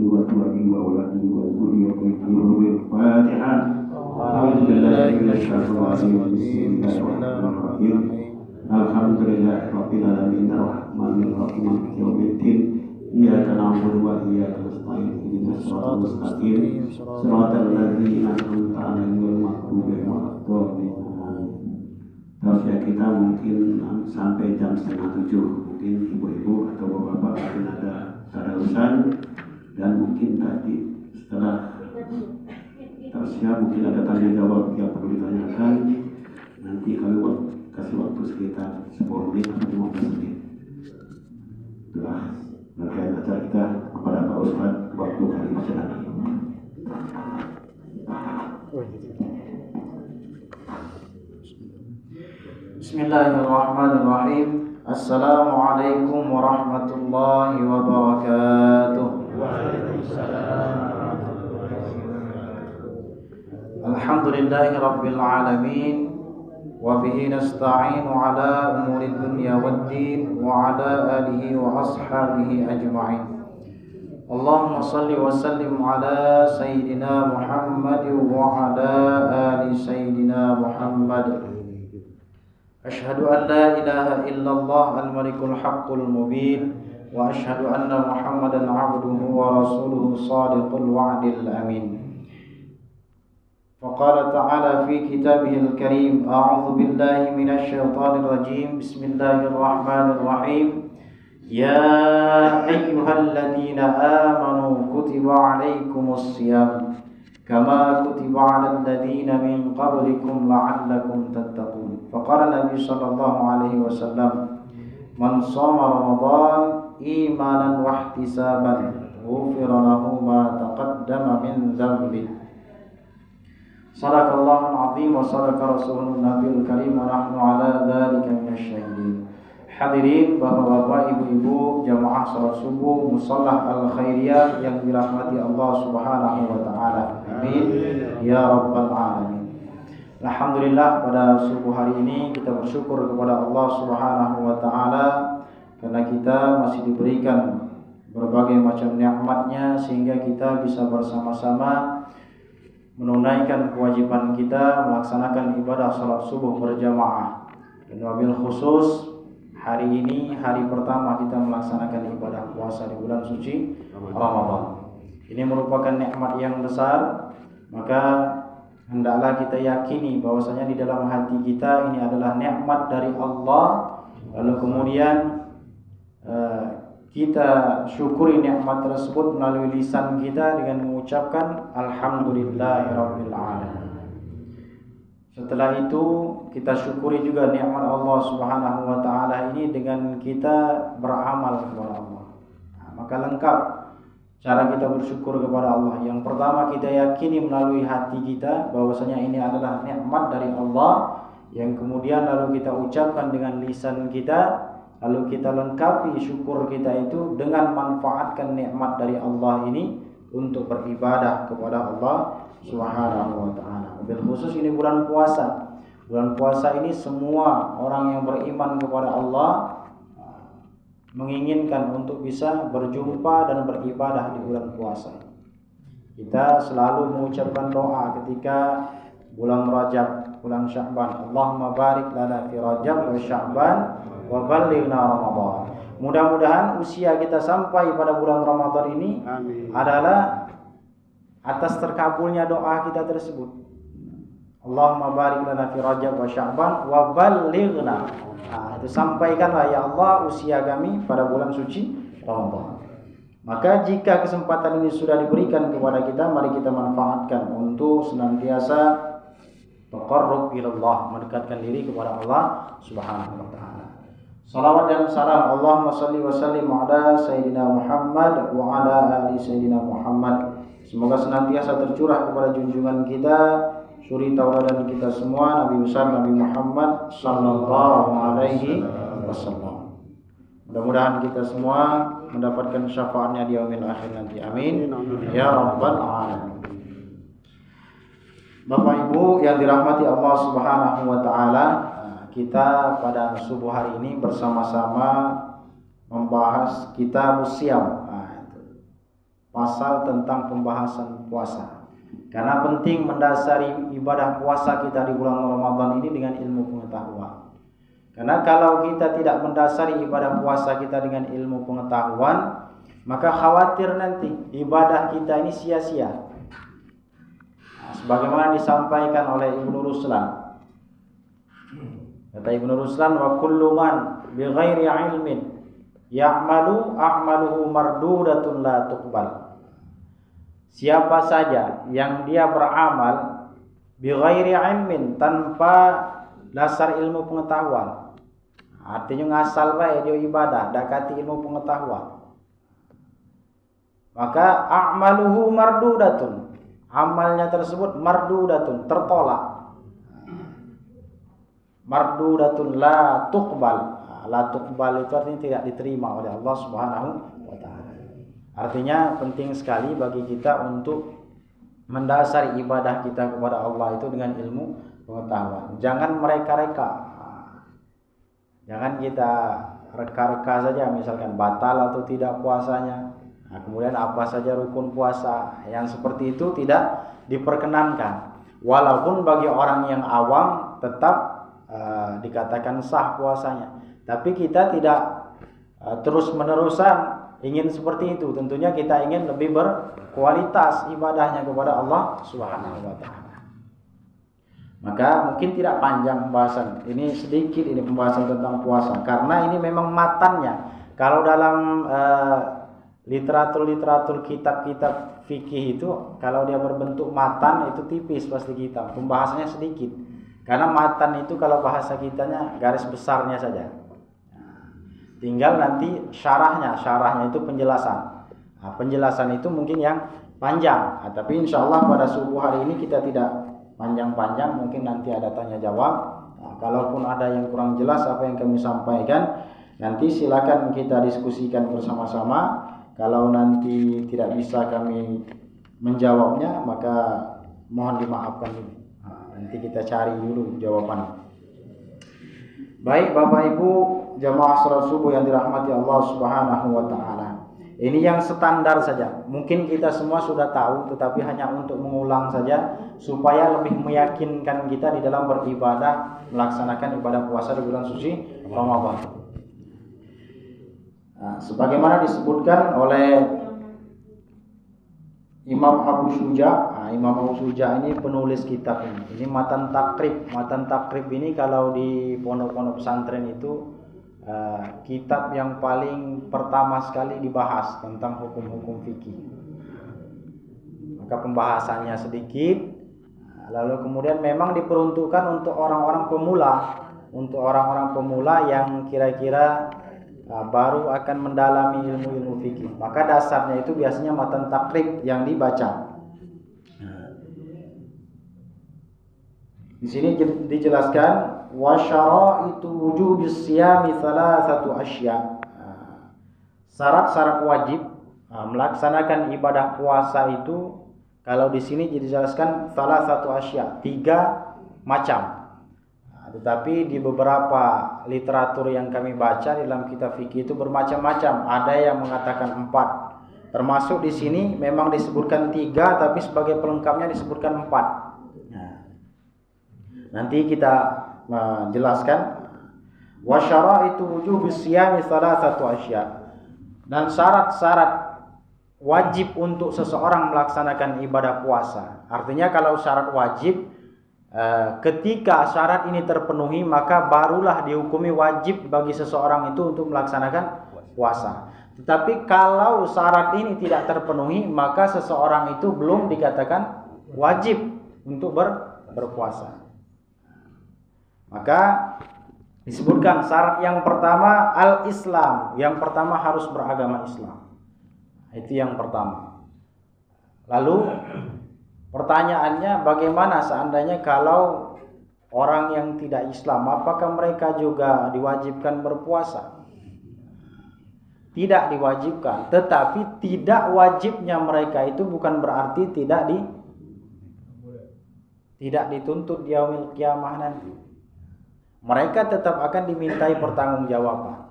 وأزواجه وأولاده وذريته بالفاتحة. أعوذ بالله من الشيطان الرجيم. بسم الله الرحمن الرحيم. الحمد لله رب العالمين الرحمن الرحيم مالك يوم الدين. إياك نعبد وإياك نستعين اهدنا الصراط المستقيم صراط الذين أنعمت عليهم غير المغضوب عليهم ولا الضالين. Tausiah kita mungkin sampai jam 6:30. Mungkin ibu-ibu atau bapak-bapak mungkin ada urusan, dan mungkin tadi setelah tausiah mungkin ada tanya jawab yang perlu ditanyakan. Nanti kami kasih waktu sekitar 10 menit atau 15 menit. Itulah rangkaian acara kita. Kepada Pak Ustaz, waktu kami persilakan. Bismillahirrahmanirrahim. Assalamualaikum warahmatullahi wabarakatuh. Alhamdulillahi rabbil alamin. Wa bihi nasta'inu ala umurid dunya waddin wa ala alihi wa ashabihi ajma'in. Allahumma salli wa sallim ala sayyidina Muhammad wa ala ali sayyidina Muhammad. Ashhadu an la ilaha illallah al-malikul haqqul mubin wa ashhadu anna Muhammadan abduhu wa rasuluhu sadiqul wa'dil amin. Faqala ta'ala fi kitabihil karim, a'udzu billahi minasy syaithanir rajim. Bismillahirrahmanirrahim. Ya ayyuhalladzina amanu kutiba 'alaikumus shiyam kama kutiba 'alal ladzina min qablikum la'allakum tattaqun. Faqala Nabi sallallahu alaihi wasallam, man shoma Ramadan imanan wa ihtisaban ghufira lahu ma taqaddama min dhanbi. Sadaqallahul azim wa sadaqa rasulun nabiyul karim wa nahnu ala dzalika minasyahidin. Hadirin bapak-bapak, ibu-ibu, jamaah salat subuh Mushallah Al-Khairiyah yang dirahmati Allah Subhanahu wa taala. Amin ya rabbal alamin. Alhamdulillah, pada subuh hari ini kita bersyukur kepada Allah Subhanahu wa taala karena kita masih diberikan berbagai macam nikmat-Nya sehingga kita bisa bersama-sama menunaikan kewajiban kita melaksanakan ibadah salat subuh berjamaah. Dan wabil khusus hari ini hari pertama kita melaksanakan ibadah puasa di bulan suci Ramadan. Ini merupakan nikmat yang besar, maka hendaklah kita yakini bahwasanya di dalam hati kita ini adalah nikmat dari Allah. Lalu kemudian kita syukuri nikmat tersebut melalui lisan kita dengan mengucapkan alhamdulillahirabbil alamin. Setelah itu kita syukuri juga nikmat Allah Subhanahu wa taala ini dengan kita beramal kepada Allah. Maka lengkap cara kita bersyukur kepada Allah. Yang pertama, kita yakini melalui hati kita bahwasanya ini adalah nikmat dari Allah, yang kemudian lalu kita ucapkan dengan lisan kita, lalu kita lengkapi syukur kita itu dengan manfaatkan nikmat dari Allah ini untuk beribadah kepada Allah Subhanahu wa taala. Bil khusus ini bulan puasa. Bulan puasa ini semua orang yang beriman kepada Allah menginginkan untuk bisa berjumpa dan beribadah di bulan puasa. Kita selalu mengucapkan doa ketika bulan Rajab, bulan Sya'ban. Allahumma barik lana fi Rajab wa Sya'ban wa ballighna Ramadan. Mudah-mudahan usia kita sampai pada bulan Ramadan ini adalah atas terkabulnya doa kita tersebut. Allahumma barik lana fi Rajab wa Sya'ban wa ballighna. Itu sampaikanlah ya Allah usia kami pada bulan suci Ramadan. Maka jika kesempatan ini sudah diberikan kepada kita, mari kita manfaatkan untuk senantiasa taqarrub ila Allah, mendekatkan diri kepada Allah Subhanahu wa taala. Salawat dan salam Allahumma salli wa sallim ala sayyidina Muhammad wa ala ali sayyidina Muhammad. Semoga senantiasa tercurah kepada junjungan kita, suri tauladan kita semua, Nabi besar Nabi Muhammad sallallahu alaihi wasallam. Mudah-mudahan kita semua mendapatkan syafaatnya di yaumil akhir nanti. Amin ya rabbal alamin. Bapak Ibu yang dirahmati Allah Subhanahu wa taala, kita pada subuh hari ini bersama-sama membahas kitab Syiyam. pasal tentang pembahasan puasa. Karena penting mendasari ibadah puasa kita di bulan Ramadan ini dengan ilmu pengetahuan. Karena kalau kita tidak mendasari ibadah puasa kita dengan ilmu pengetahuan, maka khawatir nanti ibadah kita ini sia-sia. Sebagaimana disampaikan oleh Ibnu Ruslan. Kata Ibnu Ruslan, wa kullu man bighairi ilmin ya'malu a'maluhu mardudatun la tuqbal. Siapa saja yang dia beramal bighairi ilmin, tanpa dasar ilmu pengetahuan, artinya ngasal bae dia ibadah dakati ilmu pengetahuan, maka a'maluhu mardudatun, amalnya tersebut mardudatun, tertolak. Mardudatun la tuqbal. La tuqbal itu artinya tidak diterima oleh Allah Subhanahu wa taala. Artinya penting sekali bagi kita untuk mendasari ibadah kita kepada Allah itu dengan ilmu pengetahuan. Jangan mereka-reka. Jangan kita reka-reka saja, misalkan batal atau tidak puasanya. Nah, kemudian apa saja rukun puasa. Yang seperti itu tidak diperkenankan. Walaupun bagi orang yang awam tetap dikatakan sah puasanya, tapi kita tidak terus-menerusan ingin seperti itu. Tentunya kita ingin lebih berkualitas ibadahnya kepada Allah Subhanahu wa taala. Maka mungkin tidak panjang pembahasan. Ini sedikit ini pembahasan tentang puasa karena ini memang matannya. Kalau dalam literatur kitab-kitab fikih itu, kalau dia berbentuk matan itu tipis pasti kita. Pembahasannya sedikit. Karena matan itu kalau bahasa kitanya garis besarnya saja. Tinggal nanti syarahnya itu penjelasan. Nah, penjelasan itu mungkin yang panjang. Nah, tapi insya Allah pada subuh hari ini kita tidak panjang-panjang. Mungkin nanti ada tanya jawab. Nah, kalaupun ada yang kurang jelas apa yang kami sampaikan, nanti silakan kita diskusikan bersama-sama. Kalau nanti tidak bisa kami menjawabnya, maka mohon dimaafkan dulu. Nanti kita cari dulu jawabannya. Baik Bapak Ibu jamaah salat subuh yang dirahmati Allah Subhanahu wa taala. Ini yang standar saja. Mungkin kita semua sudah tahu, tetapi hanya untuk mengulang saja supaya lebih meyakinkan kita di dalam beribadah, melaksanakan ibadah puasa di bulan suci Ramadan. Nah, sebagaimana disebutkan oleh Imam Abu Syuja. Imam Abu Syuja ini penulis kitab ini. Ini Matan Takrib. Matan Takrib ini kalau di pondok-pondok pesantren itu kitab yang paling pertama sekali dibahas tentang hukum-hukum fikih. Maka pembahasannya sedikit. Lalu kemudian memang diperuntukkan untuk orang-orang pemula yang kira-kira baru akan mendalami ilmu-ilmu fikih. Maka dasarnya itu biasanya Matan Takrib yang dibaca. Di sini dijelaskan wa syaraitu wujubis siyami thalathatu asya. Syarat-syarat wajib melaksanakan ibadah puasa itu kalau di sini dijelaskan thalathatu asya, 3 macam. Tetapi di beberapa literatur yang kami baca dalam kitab fikih itu bermacam-macam. Ada yang mengatakan 4. Termasuk di sini memang disebutkan 3, tapi sebagai pelengkapnya disebutkan 4. Nanti kita jelaskan wa syaraitu wujubis siyami thalathatu asya. Dan syarat-syarat wajib untuk seseorang melaksanakan ibadah puasa. Artinya kalau syarat wajib, ketika syarat ini terpenuhi maka barulah dihukumi wajib bagi seseorang itu untuk melaksanakan puasa. Tetapi kalau syarat ini tidak terpenuhi maka seseorang itu belum dikatakan wajib untuk berpuasa. Maka disebutkan syarat yang pertama al-Islam. Yang pertama harus beragama Islam. Itu yang pertama. Lalu pertanyaannya, bagaimana seandainya kalau orang yang tidak Islam, apakah mereka juga diwajibkan berpuasa? Tidak diwajibkan, tetapi tidak wajibnya mereka itu bukan berarti tidak dituntut di yaumil qiyamah nanti. Mereka tetap akan dimintai pertanggungjawaban.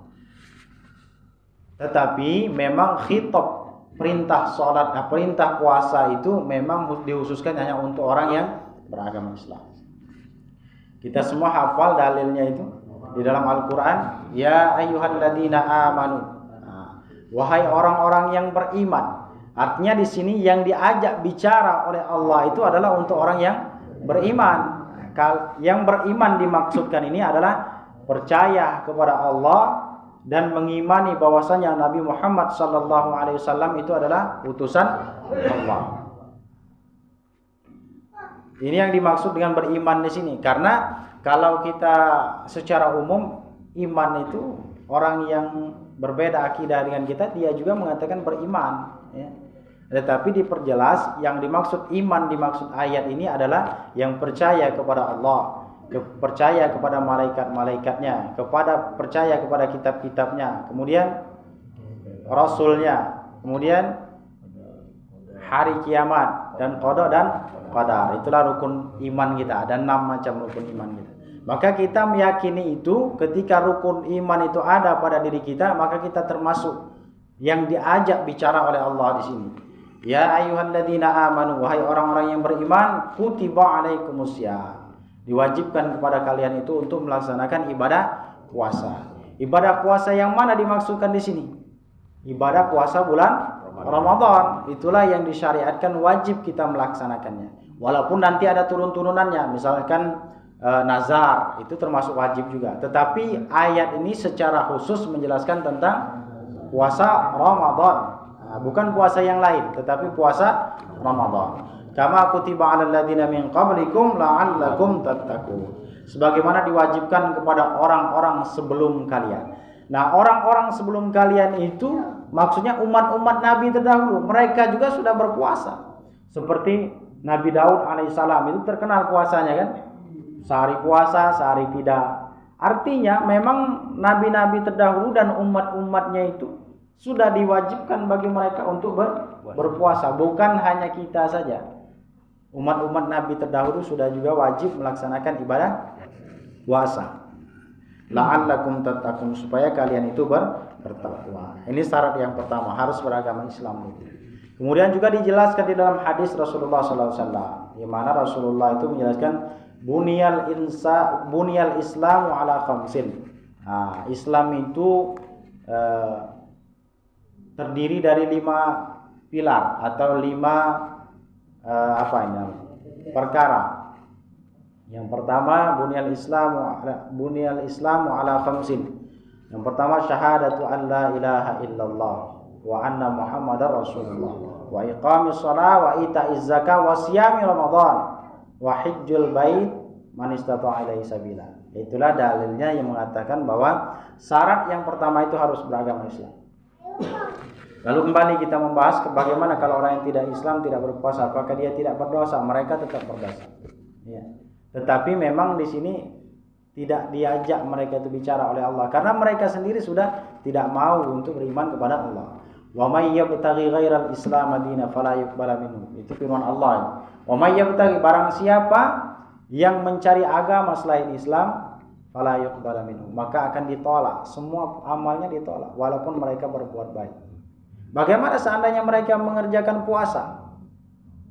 Tetapi memang khitab perintah sholat, perintah puasa itu memang dikhususkan hanya untuk orang yang beragama Islam. Kita semua hafal dalilnya itu di dalam Al-Quran. Ya ayyuhalladzina amanu. Wahai orang-orang yang beriman. Artinya di sini yang diajak bicara oleh Allah itu adalah untuk orang yang beriman. Yang beriman dimaksudkan ini adalah percaya kepada Allah dan mengimani bahwasanya Nabi Muhammad SAW itu adalah utusan Allah. Ini yang dimaksud dengan beriman di sini. Karena kalau kita secara umum iman itu orang yang berbeda akidah dengan kita, dia juga mengatakan beriman. Ya. Tetapi diperjelas yang dimaksud iman dimaksud ayat ini adalah yang percaya kepada Allah, percaya kepada malaikat-malaikatnya, percaya kepada kitab-kitabnya, kemudian Rasulnya, kemudian hari kiamat dan qada dan qadar. Itulah rukun iman kita. Ada 6 macam rukun iman kita. Maka kita meyakini itu ketika rukun iman itu ada pada diri kita, maka kita termasuk yang diajak bicara oleh Allah di sini. Ya ayyuhalladzina amanu, wahai orang-orang yang beriman, kutiba alaikumusiyam. Diwajibkan kepada kalian itu untuk melaksanakan ibadah puasa. Ibadah puasa yang mana dimaksudkan di sini? Ibadah puasa bulan Ramadan. Itulah yang disyariatkan wajib kita melaksanakannya. Walaupun nanti ada turun-turunannya, misalkan nazar itu termasuk wajib juga. Tetapi ayat ini secara khusus menjelaskan tentang puasa Ramadan. Bukan puasa yang lain, tetapi puasa Ramadan. Kama kutiba 'alal ladzina min qablikum la'allakum tattaqun. Sebagaimana diwajibkan kepada orang-orang sebelum kalian. Nah, orang-orang sebelum kalian itu maksudnya umat-umat Nabi terdahulu. Mereka juga sudah berpuasa. Seperti Nabi Daud alaihissalam itu terkenal puasanya kan? Sehari puasa, sehari tidak. Artinya memang nabi-nabi terdahulu dan umat-umatnya itu sudah diwajibkan bagi mereka untuk berpuasa. Bukan hanya kita saja. Umat-umat Nabi terdahulu sudah juga wajib melaksanakan ibadah puasa. La'allakum tattaqun, supaya kalian itu bertakwa. Ini syarat yang pertama, harus beragama Islam. Kemudian juga dijelaskan di dalam hadis Rasulullah SAW, di mana Rasulullah itu menjelaskan bunyal Islamu ala khamsin. Nah, Islam itu terdiri dari 5 pilar atau 5 perkara. Yang pertama bunyal Islamu ala khamsin. Yang pertama syahadatu an la ilaha illallah wa anna Muhammadar Rasulullah wa iqamis shalah wa ita'iz zakah wa siyami Ramadan wa hajjul bait man istata'a ilaihi sabila. Itulah dalilnya yang mengatakan bahwa syarat yang pertama itu harus beragama Islam. Lalu kembali kita membahas bagaimana kalau orang yang tidak Islam tidak berpuasa, apakah dia tidak berdosa? Mereka tetap berdosa. Ya. Tetapi memang di sini tidak diajak mereka itu bicara oleh Allah karena mereka sendiri sudah tidak mau untuk beriman kepada Allah. Wa may yabtaghi ghairal islam madina fala yuqbala minhu. Itu firman Allah. Wa may yabtaghi, barang siapa yang mencari agama selain Islam, fala yuqbala minhu, maka akan ditolak, semua amalnya ditolak walaupun mereka berbuat baik. Bagaimana seandainya mereka mengerjakan puasa?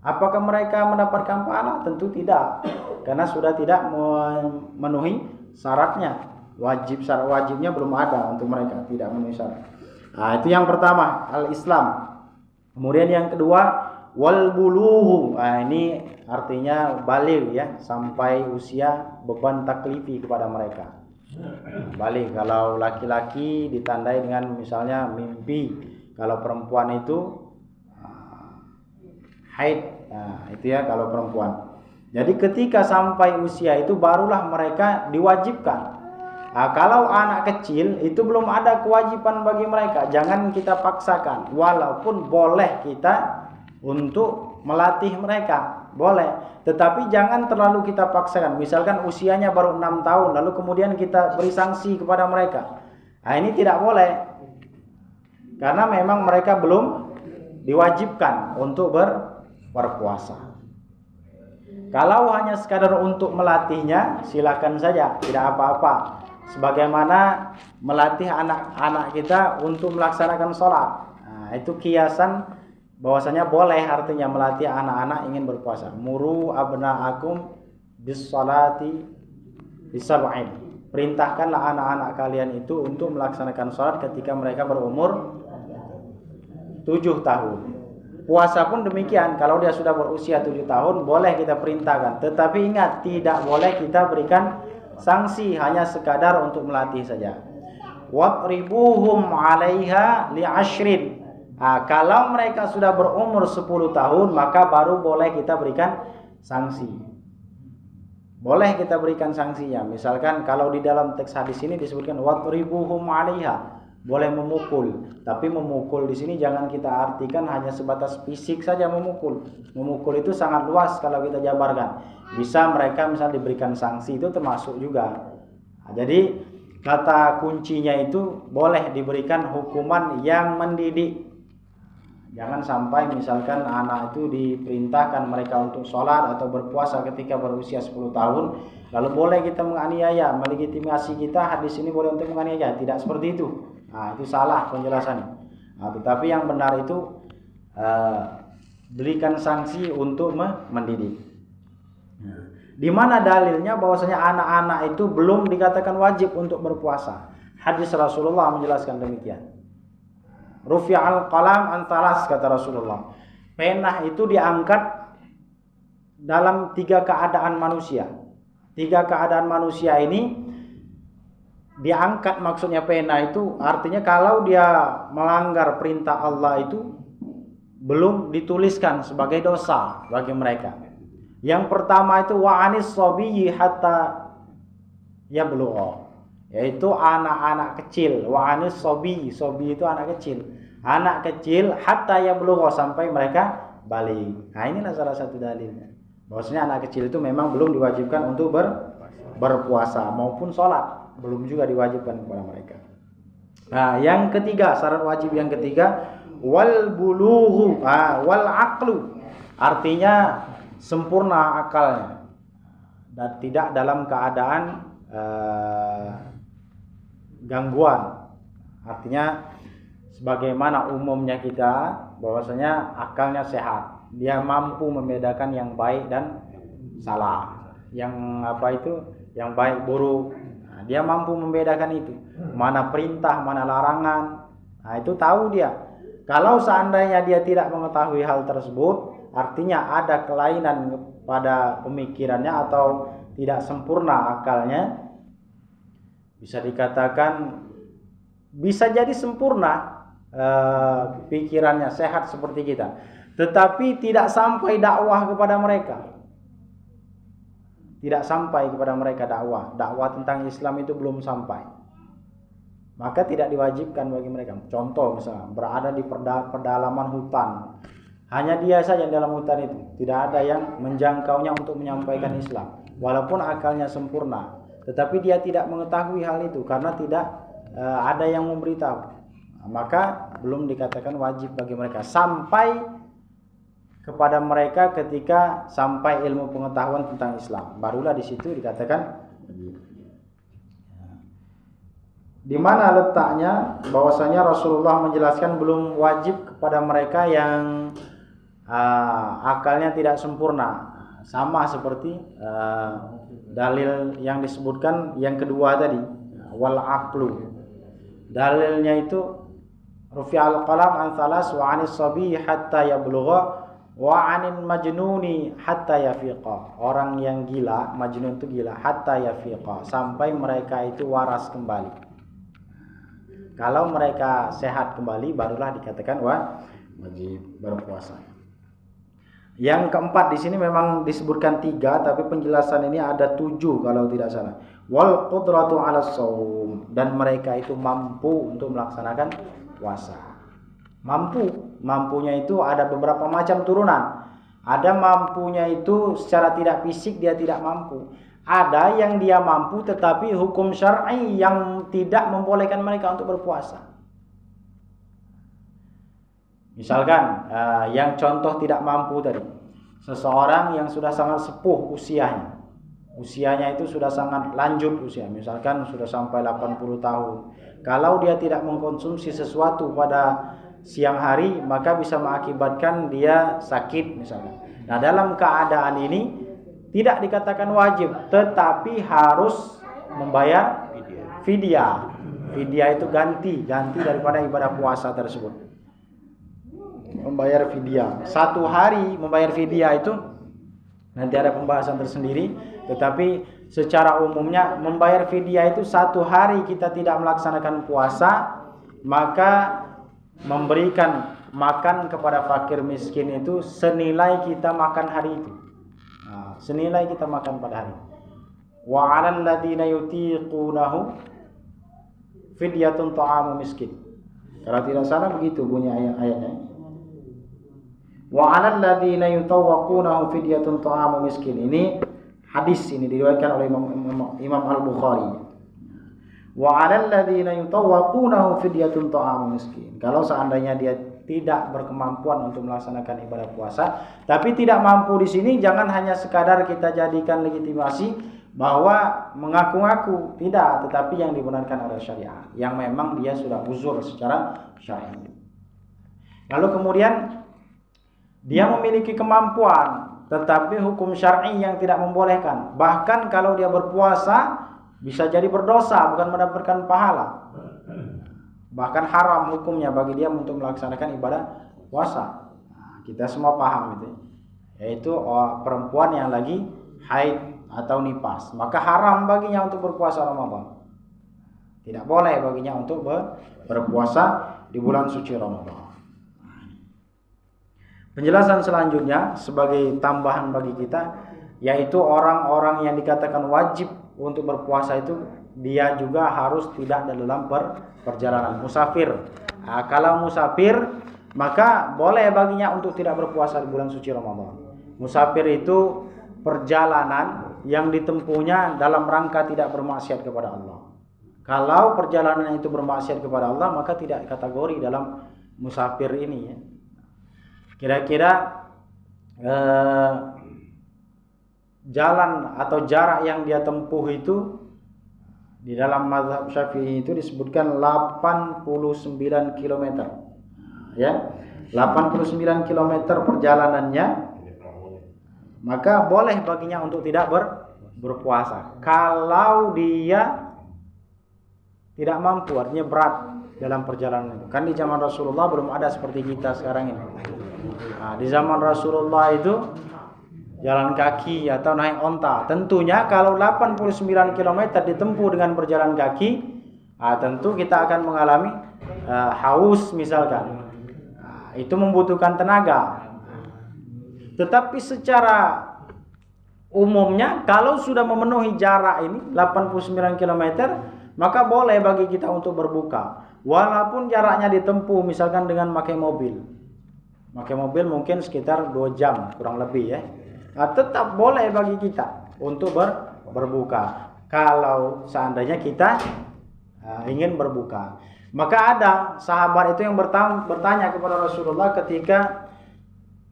Apakah mereka mendapatkan pahala? Tentu tidak, karena sudah tidak memenuhi syaratnya. Syarat wajibnya belum ada untuk mereka, tidak memenuhi syarat. Nah, itu yang pertama, al-Islam. Kemudian yang kedua, wal bulughu. Nah, ini artinya baligh ya, sampai usia beban taklifi kepada mereka. Baligh, kalau laki-laki ditandai dengan misalnya mimpi. Kalau perempuan itu haid. Nah, itu ya kalau perempuan. Jadi ketika sampai usia itu barulah mereka diwajibkan. Nah, kalau anak kecil itu belum ada kewajiban bagi mereka. Jangan kita paksakan. Walaupun boleh kita untuk melatih mereka, boleh. Tetapi jangan terlalu kita paksakan. Misalkan usianya baru 6 tahun, lalu kemudian kita beri sanksi kepada mereka. Nah, ini tidak boleh. Karena memang mereka belum diwajibkan untuk berpuasa. Kalau hanya sekadar untuk melatihnya, silakan saja, tidak apa-apa. Sebagaimana melatih anak-anak kita untuk melaksanakan sholat. Nah, Nah, itu kiasan bahwasanya boleh artinya melatih anak-anak ingin berpuasa. Muru abna'akum bis salati bisab'in. Perintahkanlah anak-anak kalian itu untuk melaksanakan salat ketika mereka berumur 7 tahun. Puasa pun demikian, kalau dia sudah berusia 7 tahun boleh kita perintahkan. Tetapi ingat, tidak boleh kita berikan sanksi, hanya sekadar untuk melatih saja. Watribuhum 'alaiha li'ashrin. Kalau mereka sudah berumur 10 tahun maka baru boleh kita berikan sanksi. Boleh kita berikan sanksinya. Misalkan kalau di dalam teks hadis ini disebutkan watribuhum 'alaiha, boleh memukul. Tapi memukul di sini jangan kita artikan hanya sebatas fisik saja memukul. Memukul itu sangat luas kalau kita jabarkan. Bisa mereka misal diberikan sanksi, itu termasuk juga. Jadi kata kuncinya itu boleh diberikan hukuman yang mendidik. Jangan sampai misalkan anak itu diperintahkan mereka untuk sholat atau berpuasa ketika berusia 10 tahun, lalu boleh kita menganiaya, melegitimasi kita hadis ini boleh untuk menganiaya. Tidak seperti itu. Itu salah penjelasannya. Tetapi yang benar itu berikan sanksi untuk mendidik. Di mana dalilnya bahwasanya anak-anak itu belum dikatakan wajib untuk berpuasa? Hadis Rasulullah menjelaskan demikian. Rufi'al qalam an thalas, kata Rasulullah. Pena itu diangkat dalam 3 keadaan manusia. 3 keadaan manusia ini diangkat, maksudnya pena itu artinya kalau dia melanggar perintah Allah itu belum dituliskan sebagai dosa bagi mereka. Yang pertama itu wa'anis sabiyyi hatta yablugha, yaitu anak-anak kecil. Wa'anis sabiyyi, sabiyyi itu anak kecil. Anak kecil hatta yablugha, sampai mereka balik. Inilah salah satu dalilnya. Bahwasanya anak kecil itu memang belum diwajibkan untuk berpuasa maupun sholat, belum juga diwajibkan kepada mereka. Yang ketiga, syarat wajib yang ketiga, wal bulughu wal aqlu, artinya sempurna akalnya dan tidak dalam keadaan gangguan. Artinya sebagaimana umumnya kita, bahwasanya akalnya sehat, dia mampu membedakan yang baik dan salah, yang yang baik buruk. Dia mampu membedakan itu, mana perintah, mana larangan. Itu tahu dia. Kalau seandainya dia tidak mengetahui hal tersebut, artinya ada kelainan pada pemikirannya atau tidak sempurna akalnya. Bisa dikatakan bisa jadi sempurna pikirannya, sehat seperti kita, tetapi tidak sampai dakwah kepada mereka. Tidak sampai kepada mereka dakwah tentang Islam itu belum sampai, maka tidak diwajibkan bagi mereka. Contoh misalnya berada di pedalaman hutan, hanya dia saja yang dalam hutan itu, tidak ada yang menjangkaunya untuk menyampaikan Islam, walaupun akalnya sempurna, tetapi dia tidak mengetahui hal itu karena tidak ada yang memberitahu, maka belum dikatakan wajib bagi mereka sampai kepada mereka ketika sampai ilmu pengetahuan tentang Islam, barulah di situ dikatakan wajib. Di mana letaknya bahwasanya Rasulullah menjelaskan belum wajib kepada mereka yang akalnya tidak sempurna, sama seperti dalil yang disebutkan yang kedua tadi, wal aqlu. Dalilnya itu rufi'al qalam an thalas wa 'anis sabi hatta yablugha wa 'anil majnuni hatta yafiqa. Orang yang gila, majnun itu gila, hatta yafiqa, sampai mereka itu waras kembali. Kalau mereka sehat kembali barulah dikatakan wajib berpuasa. Yang keempat di sini memang disebutkan 3, tapi penjelasan ini ada 7 kalau tidak salah. Wal qudratu 'ala shaum, dan mereka itu mampu untuk melaksanakan puasa. Mampunya itu ada beberapa macam turunan. Ada mampunya itu secara tidak fisik dia tidak mampu. Ada yang dia mampu tetapi hukum syar'i yang tidak membolehkan mereka untuk berpuasa. Misalkan yang contoh tidak mampu tadi, seseorang yang sudah sangat sepuh usianya itu sudah sangat lanjut usia, misalkan sudah sampai 80 tahun. Kalau dia tidak mengkonsumsi sesuatu pada siang hari, maka bisa mengakibatkan dia sakit misalnya. Nah, dalam keadaan ini tidak dikatakan wajib, tetapi harus membayar fidyah. Fidyah itu ganti daripada ibadah puasa tersebut. Membayar fidyah. 1 hari membayar fidyah itu nanti ada pembahasan tersendiri, tetapi secara umumnya membayar fidyah itu 1 hari kita tidak melaksanakan puasa, maka memberikan makan kepada fakir miskin itu senilai kita makan hari itu. Nah, senilai kita makan pada hari. Wa 'alal ladzina yutiqunahu fidyatun ta'amu miskin. Kalau tidak salah begitu bunyi ayatnya. Wa 'alal ladzina yutawwaqunahu fidyatun ta'amu miskin. Ini hadis, ini diriwayatkan oleh Imam Al-Bukhari. Wa 'alal ladzina yutawwaqunahu fidyatun ta'amu miskin. Kalau seandainya dia tidak berkemampuan untuk melaksanakan ibadah puasa, tapi tidak mampu di sini jangan hanya sekadar kita jadikan legitimasi bahwa mengaku-ngaku, tidak, tetapi yang dibenarkan oleh syariat, yang memang dia sudah uzur secara syar'i. Lalu kemudian dia memiliki kemampuan, tetapi hukum syar'i yang tidak membolehkan. Bahkan kalau dia berpuasa bisa jadi berdosa, bukan mendapatkan pahala. Bahkan haram hukumnya bagi dia untuk melaksanakan ibadah puasa. Nah, kita semua paham itu. Yaitu perempuan yang lagi haid atau nifas, maka haram baginya untuk berpuasa Ramadan. Tidak boleh baginya untuk berpuasa di bulan suci Ramadan. Penjelasan selanjutnya sebagai tambahan bagi kita, yaitu orang-orang yang dikatakan wajib untuk berpuasa itu dia juga harus tidak dalam perjalanan, musafir. Nah, kalau musafir maka boleh baginya untuk tidak berpuasa di bulan suci Ramadan. Musafir itu perjalanan yang ditempuhnya dalam rangka tidak bermaksiat kepada Allah. Kalau perjalanan itu bermaksiat kepada Allah, maka tidak kategori dalam musafir ini ya. Kira-kira jalan atau jarak yang dia tempuh itu di dalam mazhab Syafi'i itu disebutkan 89 km. Ya. 89 km perjalanannya, maka boleh baginya untuk tidak berpuasa. Kalau dia tidak mampu, artinya berat dalam perjalanan itu. Kan di zaman Rasulullah belum ada seperti kita sekarang ini. Nah, di zaman Rasulullah itu jalan kaki atau naik onta. Tentunya kalau 89 km ditempuh dengan berjalan kaki, tentu kita akan mengalami haus misalkan. Itu membutuhkan tenaga. Tetapi secara umumnya kalau sudah memenuhi jarak ini 89 km, maka boleh bagi kita untuk berbuka. Walaupun jaraknya ditempuh misalkan dengan pakai mobil. Pakai mobil mungkin sekitar 2 jam kurang lebih ya. Tetap boleh bagi kita untuk berbuka. Kalau seandainya kita ingin berbuka. Maka ada sahabat itu yang bertanya kepada Rasulullah ketika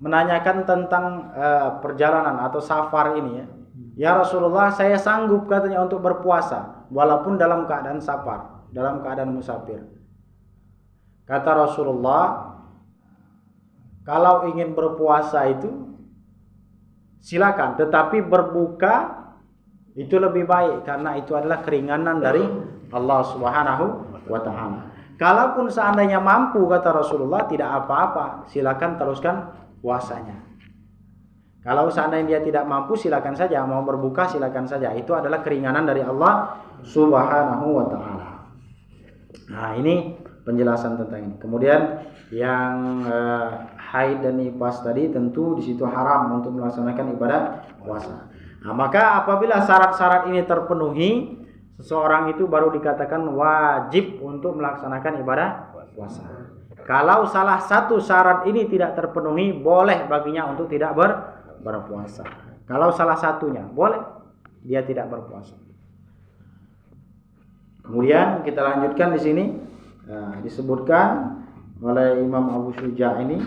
menanyakan tentang perjalanan atau safar ini ya. Ya Rasulullah, saya sanggup katanya untuk berpuasa walaupun dalam keadaan safar, dalam keadaan musafir. Kata Rasulullah, kalau ingin berpuasa itu silakan, tetapi berbuka itu lebih baik karena itu adalah keringanan dari Allah Subhanahu wa taala. Kalaupun seandainya mampu, kata Rasulullah, tidak apa-apa, silakan teruskan puasanya. Kalau seandainya dia tidak mampu, silakan saja, mau berbuka silakan saja. Itu adalah keringanan dari Allah Subhanahu wa taala. Nah, ini penjelasan tentang ini. Kemudian yang haid dan nifas tadi tentu di situ haram untuk melaksanakan ibadah puasa. Nah, maka apabila syarat-syarat ini terpenuhi, seseorang itu baru dikatakan wajib untuk melaksanakan ibadah puasa. Kalau salah satu syarat ini tidak terpenuhi, boleh baginya untuk tidak berpuasa. Kalau salah satunya, boleh dia tidak berpuasa. Kemudian kita lanjutkan di sini, disebutkan oleh Imam Abu Syuja ini,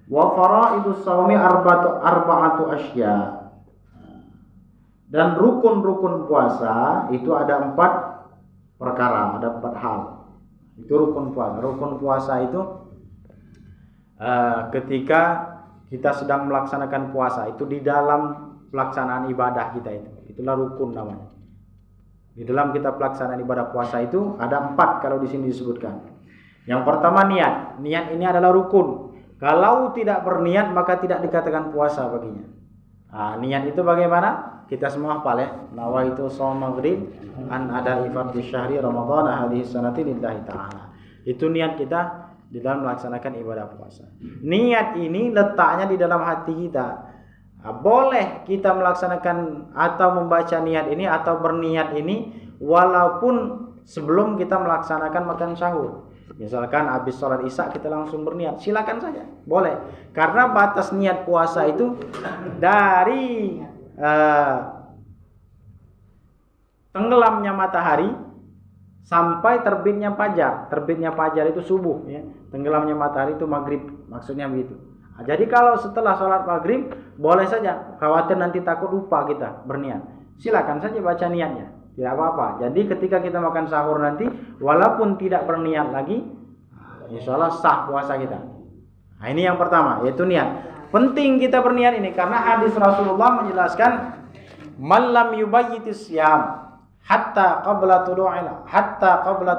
wa faraidus shaumi arba'atu asya. Dan rukun-rukun puasa itu ada 4 perkara, ada 4 hal. Itu rukun puasa. Rukun puasa itu ketika kita sedang melaksanakan puasa, itu di dalam pelaksanaan ibadah kita itulah rukun namanya. Di dalam kita pelaksanaan ibadah puasa itu ada 4 kalau di sini disebutkan. Yang pertama niat. Niat ini adalah rukun. Kalau tidak berniat maka tidak dikatakan puasa baginya. Niat itu bagaimana? Kita semua hafal ya. Nawaitu shaum maghrib an ada fardhi syahri ramadhan hadhihi sanati lillahi ta'ala. Itu niat kita di dalam melaksanakan ibadah puasa. Niat ini letaknya di dalam hati kita. Boleh kita melaksanakan atau membaca niat ini atau berniat ini walaupun sebelum kita melaksanakan makan sahur. Misalkan habis sholat isya kita langsung berniat, silakan saja, boleh. Karena batas niat puasa itu dari tenggelamnya matahari sampai terbitnya fajar. Terbitnya fajar itu subuh ya. Tenggelamnya matahari itu maghrib, maksudnya begitu. Jadi kalau setelah sholat maghrib boleh saja, khawatir nanti takut lupa kita berniat, silakan saja baca niatnya, tidak apa-apa. Jadi ketika kita makan sahur nanti walaupun tidak berniat lagi, insya Allah sah puasa kita. Ini yang pertama, yaitu niat. Penting kita berniat ini karena hadis Rasulullah menjelaskan man lam yubayyitis siyam hatta qabla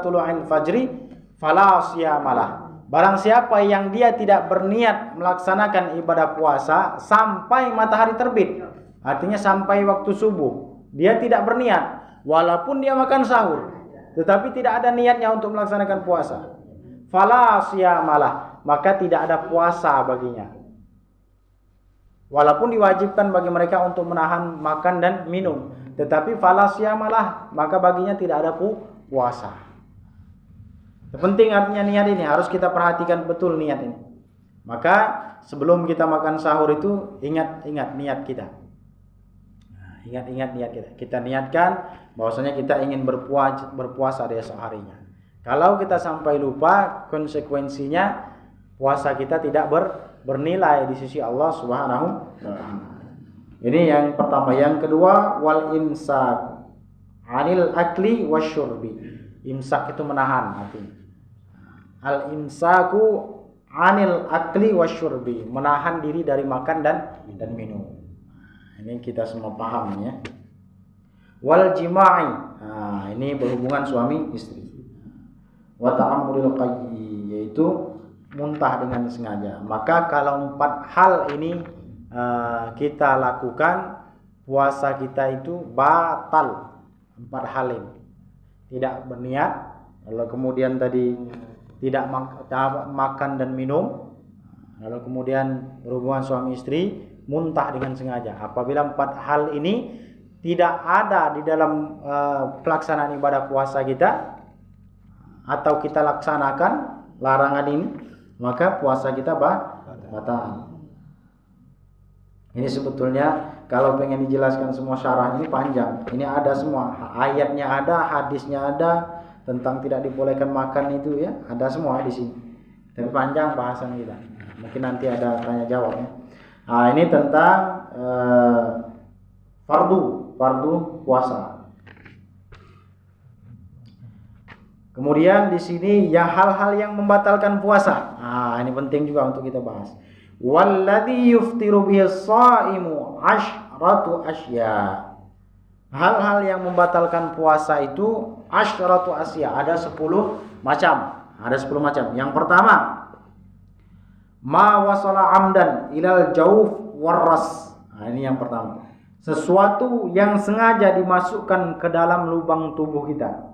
tulu'il fajri fala siyamalah. Barang siapa yang dia tidak berniat melaksanakan ibadah puasa sampai matahari terbit, artinya sampai waktu subuh, dia tidak berniat walaupun dia makan sahur, tetapi tidak ada niatnya untuk melaksanakan puasa, fala siyamalah, maka tidak ada puasa baginya. Walaupun diwajibkan bagi mereka untuk menahan makan dan minum, tetapi fala siyamalah, maka baginya tidak ada puasa. Penting artinya niat ini, harus kita perhatikan betul niat ini. Maka sebelum kita makan sahur itu ingat niat kita. Ingat niat kita. Kita niatkan bahwasanya kita ingin berpuasa di esok harinya. Kalau kita sampai lupa, konsekuensinya puasa kita tidak bernilai di sisi Allah Subhanahu wa taala. Ini yang pertama. Yang kedua, wal imsak 'anil akli wasyurbi. Imsak itu menahan artinya. Al imsaku 'anil akli wasyurbi, menahan diri dari makan dan minum. Ini kita semua paham ya. Wal jima'i, ini berhubungan suami istri. Wa ta'ammuril qayyi, yaitu muntah dengan sengaja. Maka kalau 4 hal ini kita lakukan, puasa kita itu batal. 4 hal ini. Tidak berniat, lalu kemudian tadi tidak makan dan minum, lalu kemudian berhubungan suami istri, muntah dengan sengaja. Apabila 4 hal ini tidak ada di dalam pelaksanaan ibadah puasa kita, atau kita laksanakan larangan ini, maka puasa kita batal. Ini sebetulnya kalau pengen dijelaskan semua syarah ini panjang. Ini ada semua, ayatnya ada, hadisnya ada, tentang tidak dibolehkan makan itu ya, ada semua di sini. Tapi panjang bahasan kita. Mungkin nanti ada tanya jawab ya. Ini tentang fardu puasa. Kemudian di sini ya hal-hal yang membatalkan puasa. Ini penting juga untuk kita bahas. Walladzi yuftiru bihi shaimu asyratu asya. Hal-hal yang membatalkan puasa itu asyratu asya, ada 10 macam. Ada 10 macam. Yang pertama, ma wasala amdan ilal jauf warras. Ini yang pertama. Sesuatu yang sengaja dimasukkan ke dalam lubang tubuh kita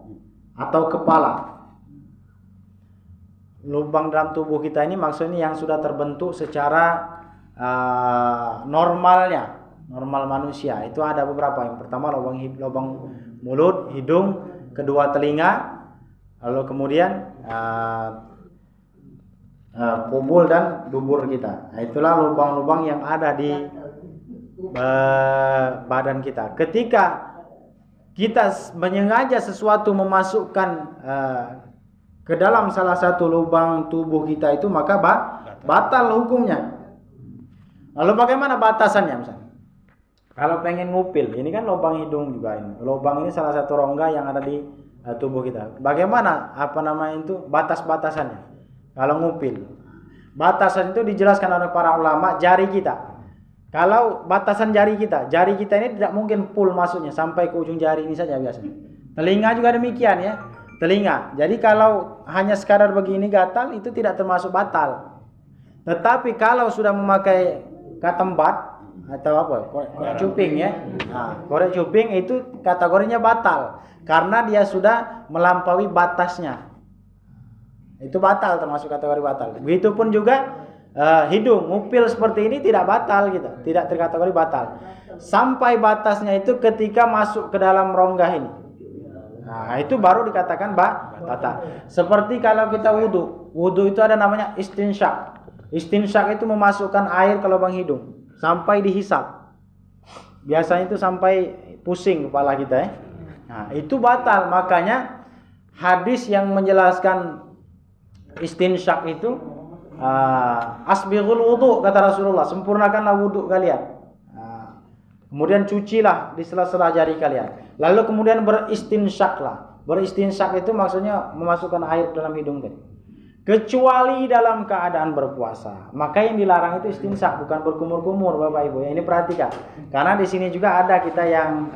atau kepala. Lubang dalam tubuh kita ini maksudnya yang sudah terbentuk secara normal manusia. Itu ada beberapa. Yang pertama lubang mulut, hidung, kedua telinga, lalu kemudian pubul dan dubur kita. Itulah lubang-lubang yang ada di badan kita. Ketika kita menyengaja sesuatu memasukkan ke dalam salah satu lubang tubuh kita itu, maka batal hukumnya. Lalu bagaimana batasannya misalnya? Kalau pengen ngupil, ini kan lubang hidung juga ini. Lubang ini salah satu rongga yang ada di tubuh kita. Bagaimana batas-batasannya? Kalau ngupil, Batasan itu dijelaskan oleh para ulama jari kita. Kalau batasan jari kita ini tidak mungkin full masuknya sampai ke ujung jari ini saja biasanya. Telinga juga demikian ya. Telinga. Jadi kalau hanya sekadar begini gatal itu tidak termasuk batal. Tetapi kalau sudah memakai katembat atau apa? Korek cuping ya. Nah, korek cuping itu kategorinya batal karena dia sudah melampaui batasnya. Itu batal, termasuk kategori batal. Begitupun juga hidung, ngupil seperti ini tidak batal gitu, tidak terkategori batal. Sampai batasnya itu ketika masuk ke dalam rongga ini. Nah, itu baru dikatakan batal. Seperti kalau kita wudu. Wudu itu ada namanya istinsyak. Istinsyak itu memasukkan air ke lubang hidung sampai dihisap. Biasanya itu sampai pusing kepala kita ya. Nah, itu batal. Makanya hadis yang menjelaskan istinsyak itu asbighul wudu kata Rasulullah, sempurnakanlah wudu kalian. Kemudian cucilah di sela-sela jari kalian. Lalu kemudian beristinsyaklah. Beristinsyak itu maksudnya memasukkan air dalam hidung tadi. Kecuali dalam keadaan berpuasa. Maka yang dilarang itu istinsyak, bukan berkumur-kumur Bapak Ibu. Ini perhatikan. Karena di sini juga ada kita yang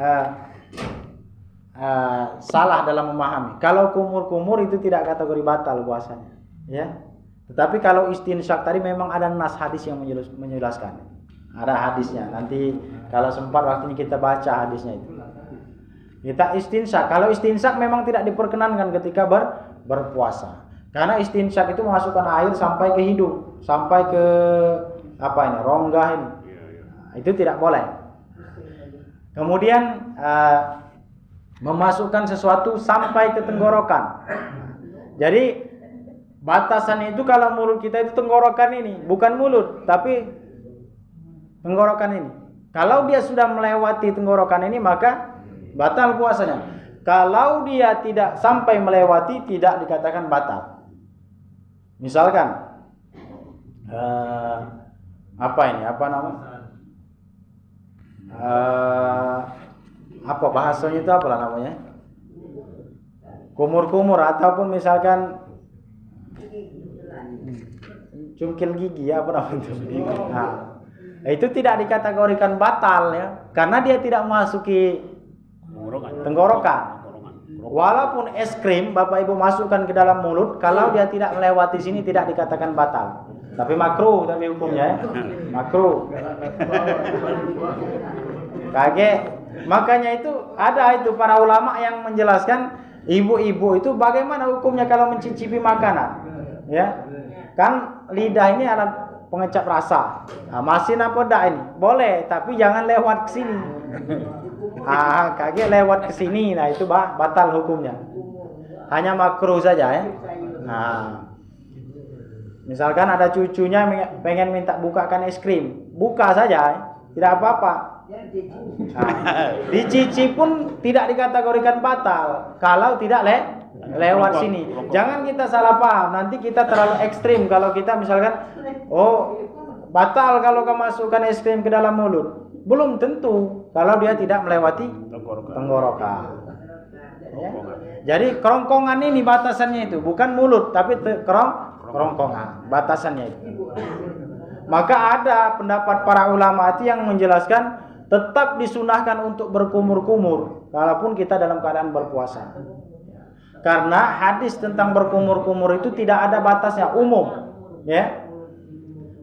salah dalam memahami. Kalau kumur-kumur itu tidak kategori batal puasanya, ya. Tetapi kalau istinsyak tadi memang ada nas hadis yang menjelaskan. Ada hadisnya. Nanti kalau sempat waktunya kita baca hadisnya itu. Kita istinsyak. Kalau istinsyak memang tidak diperkenankan ketika berpuasa. Karena istinsyak itu memasukkan air sampai ke hidung, sampai ke rongga ini. Itu tidak boleh. Kemudian memasukkan sesuatu sampai ke tenggorokan. Jadi batasan itu kalau mulut kita itu tenggorokan ini, bukan mulut, tapi tenggorokan ini. Kalau dia sudah melewati tenggorokan ini maka batal puasanya. Kalau dia tidak sampai melewati tidak dikatakan batal. Misalkan bahasanya itu apalah namanya? Kumur-kumur ataupun misalkan cungkil gigi apa namanya itu. Nah, itu tidak dikategorikan batal ya, karena dia tidak memasuki tenggorokan. Walaupun es krim Bapak Ibu masukkan ke dalam mulut, kalau dia tidak melewati sini tidak dikatakan batal. Tapi makruh tapi hukumnya ya. Makruh. Makanya itu ada itu para ulama yang menjelaskan ibu-ibu itu bagaimana hukumnya kalau mencicipi makanan. Ya. Kan lidah ini alat pengecap rasa. Nah, masin apa enggak ini? Boleh, tapi jangan lewat ke sini. Lewat ke sini, nah itu batal hukumnya. Hanya makruh saja ya. Nah, misalkan ada cucunya pengen minta bukakan es krim, buka saja, ya. Tidak apa-apa. Dicicip pun tidak dikategorikan batal kalau tidak lewat sini. Jangan kita salah paham, nanti kita terlalu ekstrim kalau kita misalkan batal kalau kamu masukkan es krim ke dalam mulut. Belum tentu kalau dia tidak melewati tenggorokan. Ya. Jadi kerongkongan ini batasannya itu bukan mulut tapi kerongkongan batasannya itu. Maka ada pendapat para ulama itu yang menjelaskan tetap disunahkan untuk berkumur-kumur walaupun kita dalam keadaan berpuasa. Karena hadis tentang berkumur-kumur itu tidak ada batasnya, umum, ya.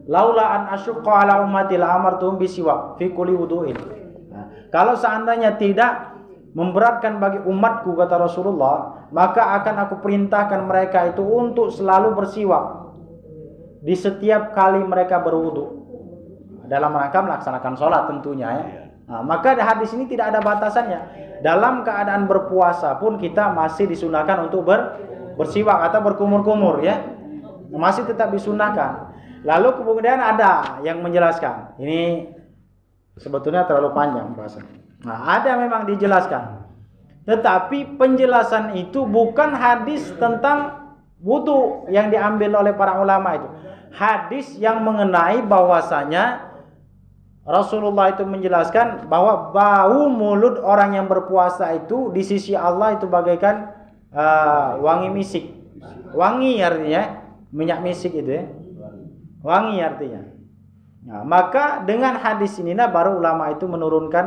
Laula an asyqa ala ummati la amartuhum bisiwak fi kulli wudu'in. Kalau seandainya tidak memberatkan bagi umatku kata Rasulullah, maka akan aku perintahkan mereka itu untuk selalu bersiwak di setiap kali mereka berwudu. Dalam rangka melaksanakan sholat tentunya ya. Nah, maka hadis ini tidak ada batasannya. Dalam keadaan berpuasa pun kita masih disunahkan untuk bersiwak atau berkumur-kumur ya. Masih tetap disunahkan. Lalu kemudian ada yang menjelaskan. Ini sebetulnya terlalu panjang bahasanya. Nah, ada memang dijelaskan. Tetapi penjelasan itu bukan hadis tentang wudu yang diambil oleh para ulama itu. Hadis yang mengenai bahwasanya Rasulullah itu menjelaskan bahwa bau mulut orang yang berpuasa itu di sisi Allah itu bagaikan wangi misik. Wangi artinya minyak misik itu ya. Wangi artinya. Nah, maka dengan hadis inilah baru ulama itu menurunkan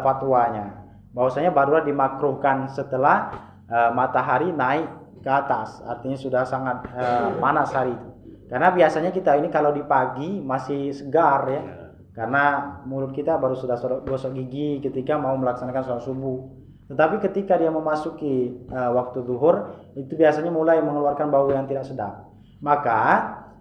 fatwanya. Bahwasanya barulah dimakruhkan setelah matahari naik ke atas. Artinya sudah sangat panas hari itu. Karena biasanya kita ini kalau di pagi masih segar ya. Karena mulut kita baru sudah gosok gigi ketika mau melaksanakan sholat subuh. Tetapi ketika dia memasuki waktu zuhur, itu biasanya mulai mengeluarkan bau yang tidak sedap. Maka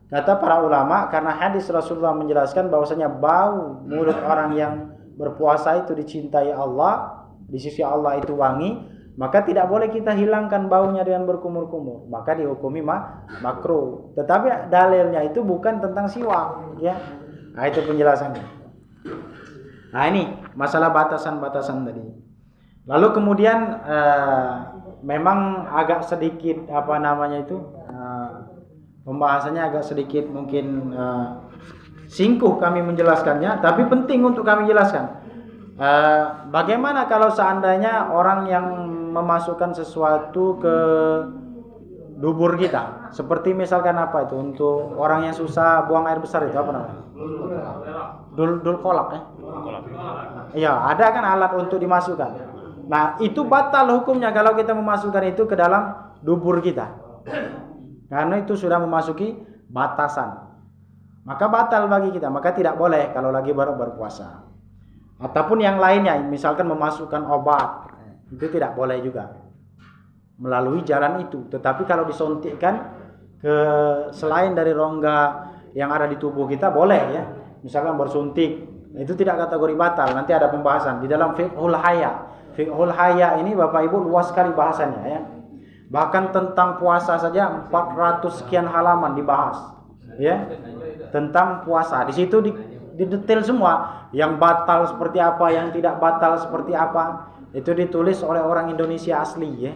kata para ulama, karena hadis Rasulullah menjelaskan bahwasanya bau mulut orang yang berpuasa itu dicintai Allah, di sisi Allah itu wangi, maka tidak boleh kita hilangkan baunya dengan berkumur-kumur. Maka dihukumi makruh. Tetapi dalilnya itu bukan tentang siwak, ya. Nah, itu penjelasannya. Nah, ini masalah batasan-batasan tadi. Lalu kemudian memang agak sedikit pembahasannya agak sedikit mungkin singkuh kami menjelaskannya, tapi penting untuk kami jelaskan. Bagaimana kalau seandainya orang yang memasukkan sesuatu ke dubur kita, seperti misalkan apa itu untuk orang yang susah buang air besar itu apa namanya? Dul kolak ya? Iya, ada kan alat untuk dimasukkan. Nah, itu batal hukumnya kalau kita memasukkan itu ke dalam dubur kita. Karena itu sudah memasuki batasan. Maka batal bagi kita, maka tidak boleh kalau lagi berpuasa. Ataupun yang lainnya, misalkan memasukkan obat, itu tidak boleh juga melalui jalan itu. Tetapi kalau disuntikkan ke selain dari rongga yang ada di tubuh kita boleh ya. Misalkan bersuntik, itu tidak kategori batal. Nanti ada pembahasan di dalam fiqhul haya. Fiqhul haya ini Bapak Ibu luas sekali bahasannya ya. Bahkan tentang puasa saja 400 sekian halaman dibahas. Ya. Tentang puasa. Di situ didetail semua, yang batal seperti apa, yang tidak batal seperti apa. Itu ditulis oleh orang Indonesia asli ya.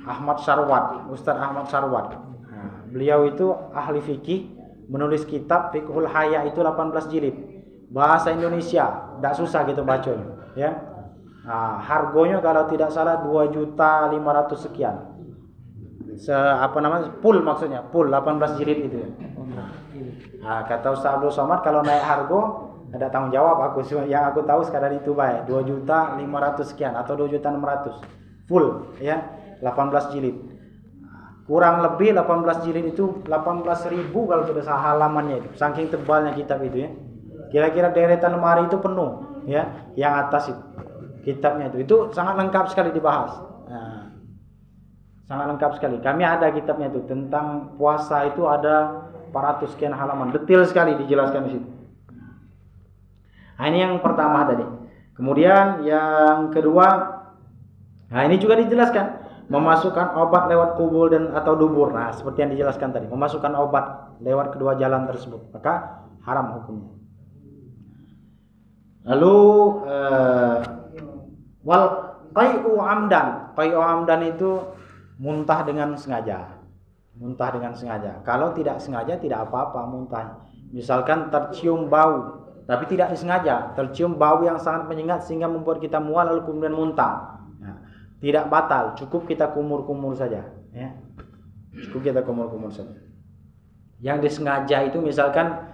Ahmad Sarwat, Ustaz Ahmad Sarwat. Nah, beliau itu ahli fikih, menulis kitab Fiqhul Haya itu 18 jilid. Bahasa Indonesia, tidak susah gitu bacanya, ya. Nah, harganya kalau tidak salah 2.500.000 sekian. Full maksudnya, full 18 jilid itu. Nah, kata Ustaz Abdul Somad kalau naik harga ada tanggung jawab aku. Yang aku tahu sekadar itu baik 2.500.000 sekian atau 2.600.000 full ya. 18 jilid. Kurang lebih 18 jilid itu 18.000 kalau tidak salah halamannya itu. Saking tebalnya kitab itu ya. Kira-kira deretan lemari itu penuh ya, yang atas itu. Kitabnya itu sangat lengkap sekali dibahas. Nah, sangat lengkap sekali. Kami ada kitabnya itu tentang puasa itu ada 400 sekian halaman. Detail sekali dijelaskan di situ. Nah, ini yang pertama tadi. Kemudian yang kedua, nah ini juga dijelaskan. Memasukkan obat lewat kubul dan atau dubur. Nah, seperti yang dijelaskan tadi, memasukkan obat lewat kedua jalan tersebut, maka haram hukumnya. Lalu wal qai'u amdan. Qai'u amdan itu muntah dengan sengaja. Muntah dengan sengaja. Kalau tidak sengaja tidak apa-apa muntah. Misalkan tercium bau tapi tidak disengaja, tercium bau yang sangat menyengat sehingga membuat kita mual lalu kemudian muntah. Tidak batal, cukup kita kumur-kumur saja ya. Cukup kita kumur-kumur saja. Yang disengaja itu misalkan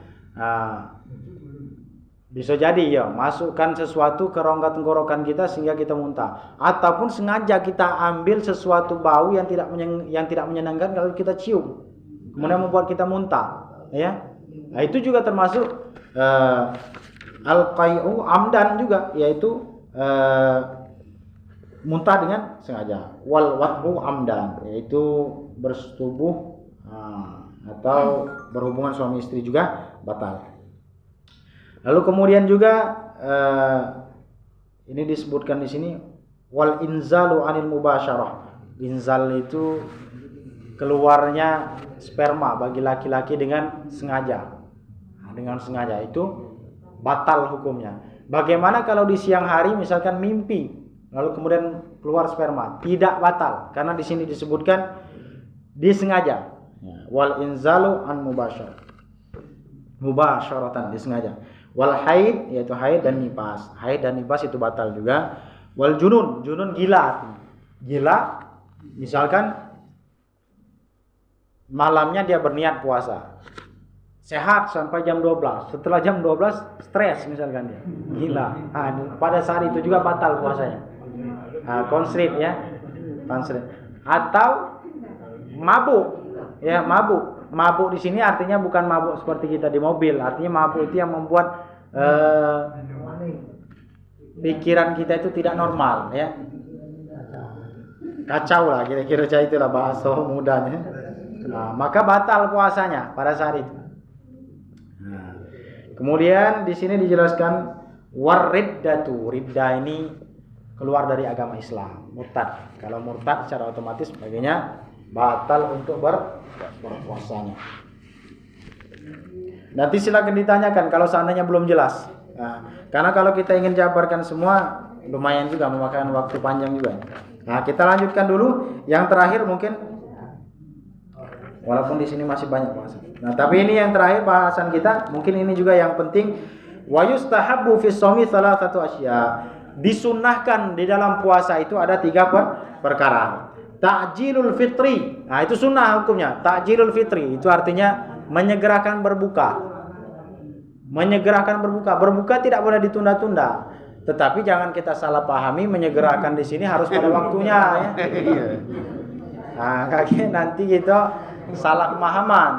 bisa jadi ya masukkan sesuatu ke rongga tenggorokan kita sehingga kita muntah, ataupun sengaja kita ambil sesuatu bau yang tidak menyenangkan kalau kita cium kemudian membuat kita muntah ya. Nah, itu juga termasuk al-qai'u amdan juga, yaitu muntah dengan sengaja. Wal wad'u amdan, yaitu bersetubuh atau berhubungan suami istri juga batal. Lalu kemudian juga ini disebutkan di sini wal inzalu anil mubasyarah. Inzal itu keluarnya sperma bagi laki-laki dengan sengaja. Dengan sengaja itu batal hukumnya. Bagaimana kalau di siang hari misalkan mimpi lalu kemudian keluar sperma? Tidak batal karena di sini disebutkan disengaja. Wal inzalu an mubasyaratan disengaja. Wal haid yaitu haid dan nifas. Haid dan nifas itu batal juga. Wal junun gila. Gila misalkan malamnya dia berniat puasa. sehat sampai jam 12. Setelah jam 12 stres misalkan dia. Gila. Pada saat itu juga batal puasanya. Konslet ya. Konslet. Atau mabuk. Ya, mabuk. Mabuk di sini artinya bukan mabuk seperti kita di mobil. Artinya mabuk itu yang membuat pikiran kita itu tidak normal ya. Kacau lah kira-kira itulah bahasa mudanya. Maka batal puasanya pada saat itu. Kemudian di sini dijelaskan wariddatu. Ridda ini keluar dari agama Islam, murtad. Kalau murtad secara otomatis sebagainya batal untuk berpuasanya. Nanti silakan ditanyakan kalau seandainya belum jelas. Karena kalau kita ingin jabarkan semua lumayan juga memakan waktu panjang juga. Kita lanjutkan dulu yang terakhir mungkin, walaupun di sini masih banyak bahasan. Tapi ini yang terakhir bahasan kita, mungkin ini juga yang penting. Wa yustahabbu fi shaumi thalathatu asya. Disunnahkan di dalam puasa itu ada 3 perkara. Ta'jilul fitri. Itu sunnah hukumnya. Ta'jilul fitri itu artinya menyegerakan berbuka. Menyegerakan berbuka. Berbuka tidak boleh ditunda-tunda. Tetapi jangan kita salah pahami menyegerakan di sini harus pada waktunya ya. Kakek nanti kita salah pemahaman.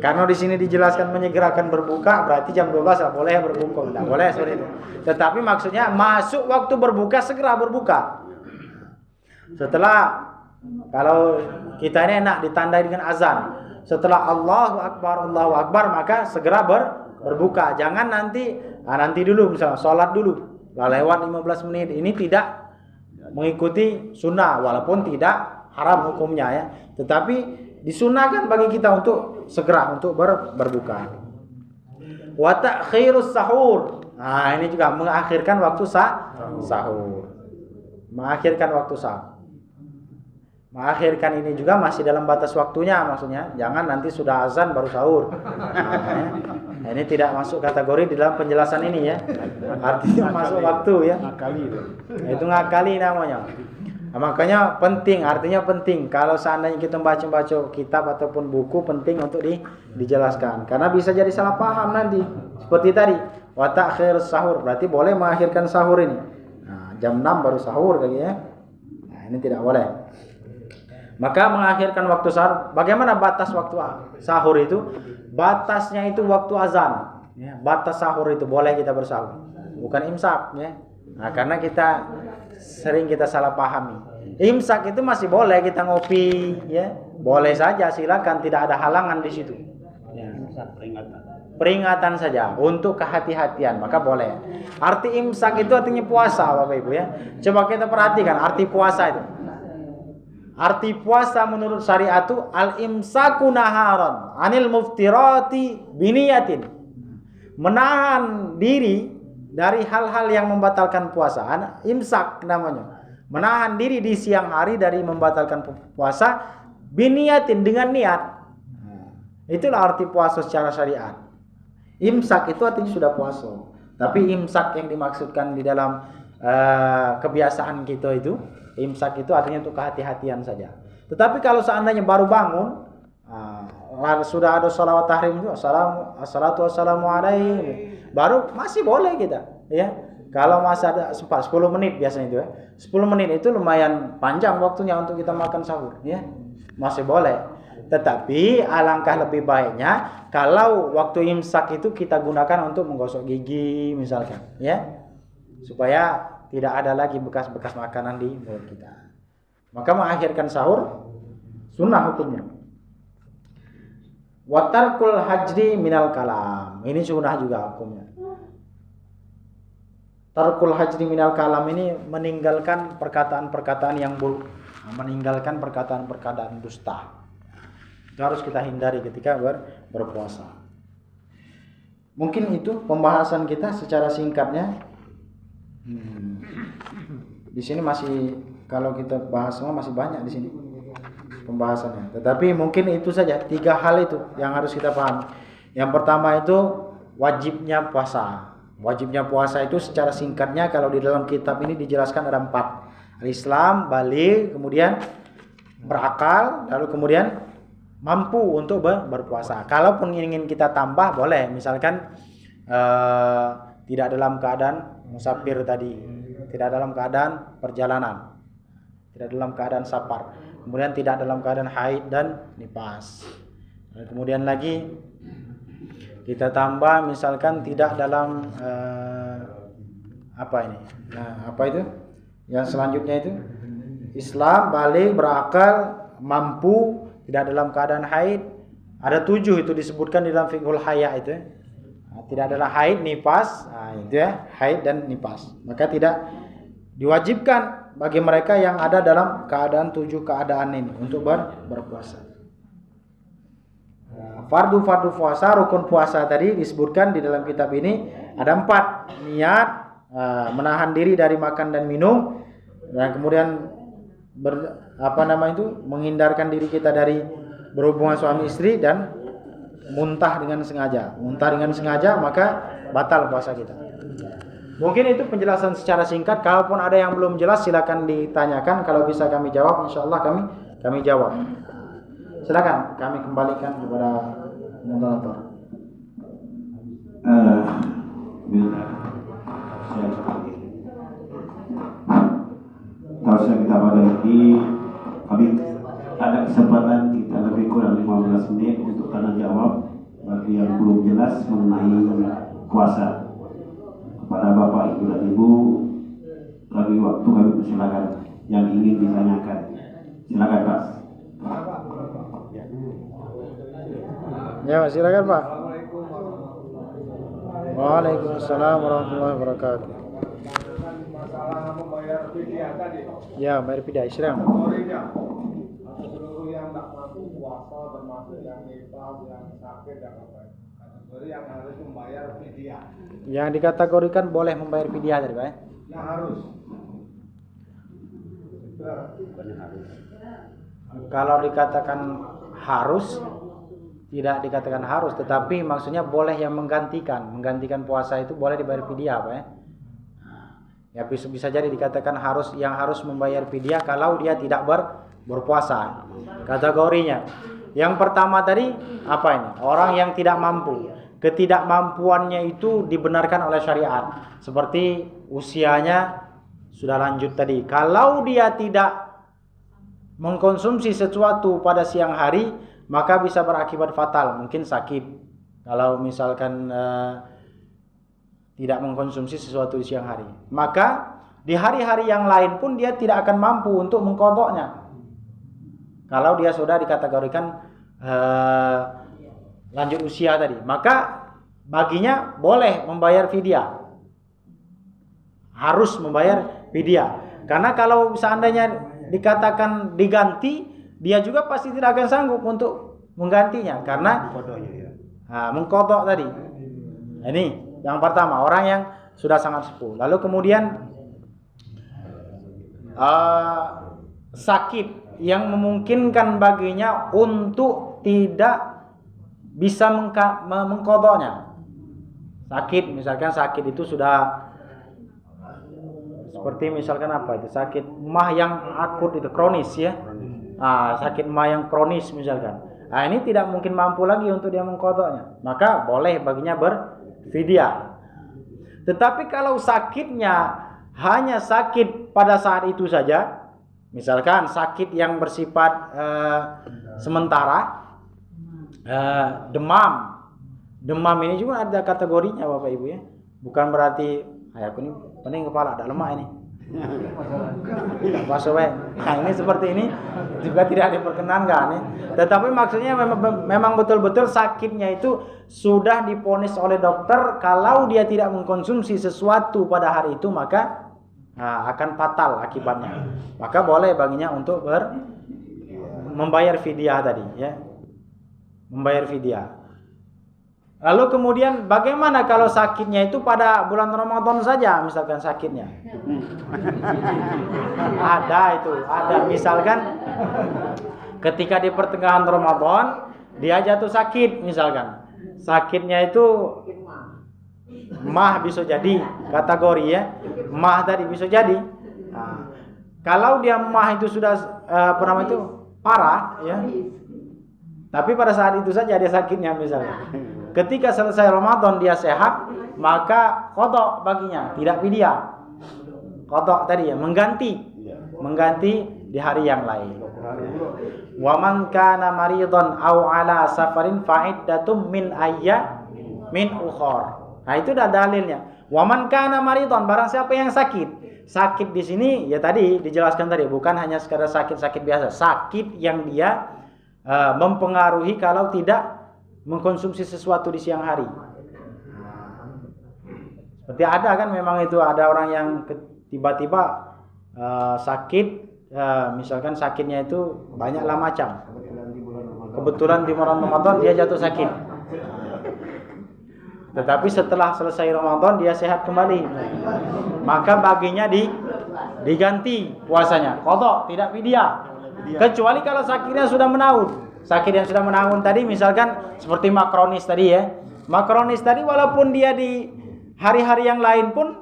Karena di sini dijelaskan menyegerakan berbuka berarti jam 12 tidak boleh berbuka, tidak boleh seperti itu. Tetapi maksudnya masuk waktu berbuka segera berbuka. Setelah kalau kita ini enak ditandai dengan azan. Setelah Allahu Akbar maka segera berbuka. Jangan nanti dulu misalnya sholat dulu. Lewat 15 menit. Ini tidak mengikuti sunnah walaupun tidak haram hukumnya ya. Tetapi disunahkan bagi kita untuk segera untuk berbuka. Wa ta'khirus sahur. Ini juga mengakhirkan waktu sahur. Mengakhirkan waktu sahur. Mengakhirkan ini juga masih dalam batas waktunya maksudnya. Jangan nanti sudah azan baru sahur. Ini tidak masuk kategori di dalam penjelasan ini ya. Artinya masuk waktu ya. Ngakali. Itu ngakali namanya. Makanya penting, artinya penting. Kalau seandainya kita baca kitab ataupun buku penting untuk dijelaskan. Karena bisa jadi salah paham nanti. Seperti tadi, wa ta'khirus sahur berarti boleh mengakhirkan sahur ini. Jam 6 baru sahur kayaknya. Ini tidak boleh. Maka mengakhirkan waktu sahur. Bagaimana batas waktu sahur itu? Batasnya itu waktu azan. Ya, batas sahur itu boleh kita bersahur. Bukan imsak ya. Karena kita sering kita salah pahami. Imsak itu masih boleh kita ngopi ya. Boleh saja silakan, tidak ada halangan di situ. Ya. Peringatan saja untuk kehati-hatian, maka boleh. Arti imsak itu artinya puasa Bapak Ibu ya. Coba kita perhatikan arti puasa itu. Arti puasa menurut syariat itu al-imsaku naharan anil muftirati biniyatin. Menahan diri dari hal-hal yang membatalkan puasa. Imsak namanya. Menahan diri di siang hari dari membatalkan puasa biniyatin dengan niat. Itulah arti puasa secara syariat. Imsak itu artinya sudah puasa. Tapi imsak yang dimaksudkan di dalam kebiasaan kita itu, imsak itu artinya untuk kehati-hatian saja. Tetapi kalau seandainya baru bangun, sudah ada sholawat tahrim itu, assalatu wassalamu alaihi, baru masih boleh kita, ya. Kalau masih ada sempat 10 menit biasanya itu ya. 10 menit itu lumayan panjang waktunya untuk kita makan sahur, ya. Masih boleh. Tetapi alangkah lebih baiknya kalau waktu imsak itu kita gunakan untuk menggosok gigi misalkan, ya. Supaya tidak ada lagi bekas-bekas makanan di mulut kita. Maka mengakhirkan sahur sunnah hukumnya. Wa tarkul hajri minal kalam. Ini sunnah juga hukumnya. Tarkul hajri minal kalam ini meninggalkan perkataan-perkataan yang buruk, meninggalkan perkataan-perkataan dusta. Itu harus kita hindari ketika berpuasa. Mungkin itu pembahasan kita secara singkatnya. Di sini masih kalau kita bahas semua masih banyak di sini pembahasannya. Tetapi mungkin itu saja 3 hal itu yang harus kita pahami. Yang pertama itu wajibnya puasa. Wajibnya puasa itu secara singkatnya kalau di dalam kitab ini dijelaskan ada 4. Al-Islam, baligh, kemudian berakal, lalu kemudian mampu untuk berpuasa. Kalaupun ingin kita tambah boleh, misalkan tidak dalam keadaan musafir tadi, tidak dalam keadaan perjalanan, tidak dalam keadaan safar, kemudian tidak dalam keadaan haid dan nifas. Kemudian lagi kita tambah misalkan tidak dalam apa ini? Nah, apa itu? Yang selanjutnya itu Islam, balik, berakal, mampu, tidak dalam keadaan haid. Ada 7 itu disebutkan di dalam fiqhul haya itu. Tidak adalah haid, nifas, itu ya, haid dan nifas. Maka tidak diwajibkan bagi mereka yang ada dalam keadaan 7 keadaan ini untuk berpuasa. Fardu puasa, rukun puasa tadi disebutkan di dalam kitab ini ada 4. Niat, menahan diri dari makan dan minum, dan kemudian menghindarkan diri kita dari berhubungan suami istri, dan muntah dengan sengaja. Muntah dengan sengaja maka batal puasa kita. Mungkin itu penjelasan secara singkat. Kalaupun ada yang belum jelas silakan ditanyakan. Kalau bisa kami jawab, insyaallah kami jawab. Silakan kami kembalikan kepada moderator. Kalau kita pada ini, kami ada kesempatan kita lebih kurang 15 menit untuk tanya jawab bagi yang belum jelas mengenai puasa. Kepada Bapak, Ibu dan Ibu, kami waktu kami persilakan yang ingin ditanyakan. Silakan Pak. Ya, silakan Pak. Waalaikumsalam warahmatullahi wabarakatuh. Masalah membayar fidyah tadi. Ya, bayar fidyah Islam. Seluruh yang tak mampu puasa, termasuk yang nifas, yang sakit dan apa. Kategori yang harus membayar fidyah. Yang dikategorikan boleh membayar fidyah tadi, Pak. Yang harus. Kalau dikatakan harus, tidak dikatakan harus, tetapi maksudnya boleh yang menggantikan puasa itu boleh dibayar fidyah, Pak. Ya bisa jadi dikatakan harus, yang harus membayar fidyah kalau dia tidak berpuasa. Kategorinya. Yang pertama tadi apa ini? Orang yang tidak mampu. Ketidakmampuannya itu dibenarkan oleh syariat. Seperti usianya sudah lanjut tadi. Kalau dia tidak mengkonsumsi sesuatu pada siang hari, maka bisa berakibat fatal, mungkin sakit. Kalau misalkan tidak mengkonsumsi sesuatu di siang hari, maka di hari-hari yang lain pun dia tidak akan mampu untuk mengqadha'nya. Kalau dia sudah dikategorikan lanjut usia tadi, maka baginya boleh membayar fidyah. Harus membayar fidyah. Karena kalau seandainya dikatakan diganti, dia juga pasti tidak akan sanggup untuk menggantinya karena mengqadha' tadi. Ini yang pertama, orang yang sudah sangat sepuh. Lalu kemudian sakit yang memungkinkan baginya untuk tidak bisa mengqadha'nya. Sakit, misalkan sakit itu sudah seperti misalkan apa itu? Sakit mah yang akut itu, kronis ya. Sakit mah yang kronis misalkan. Ini tidak mungkin mampu lagi untuk dia mengqadha'nya. Maka boleh baginya berfidyah. Tetapi kalau sakitnya hanya sakit pada saat itu saja, misalkan sakit yang bersifat sementara, demam ini juga ada kategorinya Bapak Ibu ya. Bukan berarti aku ini pening kepala, ada lemak ini. Ini seperti ini juga tidak diperkenankan ya. Tetapi maksudnya memang betul-betul sakitnya itu sudah diponis oleh dokter kalau dia tidak mengkonsumsi sesuatu pada hari itu maka akan fatal akibatnya. Maka boleh baginya untuk membayar fidyah tadi ya. Membayar fidyah. Lalu kemudian bagaimana kalau sakitnya itu pada bulan Ramadan saja misalkan sakitnya? Ada misalkan ketika di pertengahan Ramadan dia jatuh sakit misalkan. Sakitnya itu mah bisa jadi kategori ya. Mah tadi bisa jadi. Kalau dia mah itu sudah parah ya. Tapi pada saat itu saja dia sakitnya misalnya. Ketika selesai Ramadan dia sehat, maka qada baginya, tidak fidyah. Qada tadi ya, mengganti di hari yang lain. Wa man kana maridan aw ala safarin fa'iddatum min ukhra. Nah, itu dah dalilnya. Wa man kana maridan, barang siapa yang sakit. Sakit di sini ya tadi dijelaskan tadi, bukan hanya sekadar sakit-sakit biasa, sakit yang dia mempengaruhi kalau tidak mengkonsumsi sesuatu di siang hari. Seperti ada kan memang itu ada orang yang tiba-tiba sakit, misalkan sakitnya itu banyaklah macam. Kebetulan di bulan Ramadan dia jatuh sakit. Tetapi setelah selesai Ramadan dia sehat kembali. Maka baginya diganti puasanya. Qada, tidak fidyah. Kecuali kalau sakitnya sudah menaun. Sakit yang sudah menaun tadi misalkan seperti makronis tadi ya. Makronis tadi walaupun dia di hari-hari yang lain pun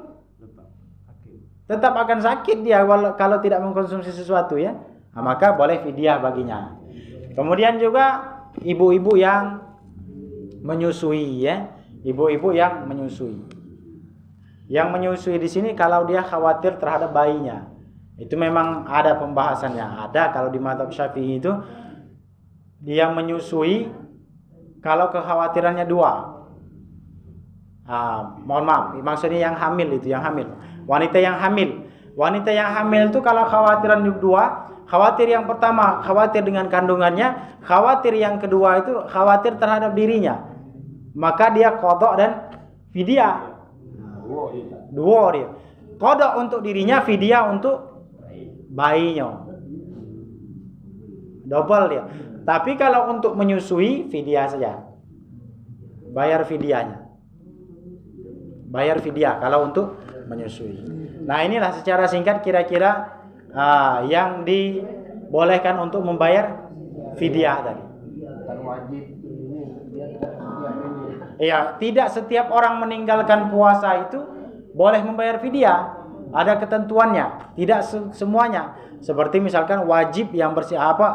tetap akan sakit dia kalau tidak mengkonsumsi sesuatu ya. Nah, maka boleh fidyah baginya. Kemudian juga ibu-ibu yang menyusui ya. Ibu-ibu yang menyusui. Yang menyusui di sini kalau dia khawatir terhadap bayinya. Itu memang ada pembahasannya. Ada kalau di mazhab Syafi'i itu dia menyusui kalau kekhawatirannya dua. Mohon maaf, maksudnya yang hamil itu, yang hamil. Wanita yang hamil. Wanita yang hamil itu kalau khawatiran dua, khawatir yang pertama khawatir dengan kandungannya, khawatir yang kedua itu khawatir terhadap dirinya. Maka dia qada dan fidyah. Dua dia. Qada untuk dirinya, fidyah untuk bayinya. Double dia. Tapi kalau untuk menyusui, fidyah saja. Bayar fidyahnya. Bayar fidyah kalau untuk menyusui. Nah, inilah secara singkat kira-kira yang dibolehkan untuk membayar fidyah tadi. Ya, tidak setiap orang meninggalkan puasa itu boleh membayar fidyah. Ada ketentuannya, tidak semuanya. Seperti misalkan wajib yang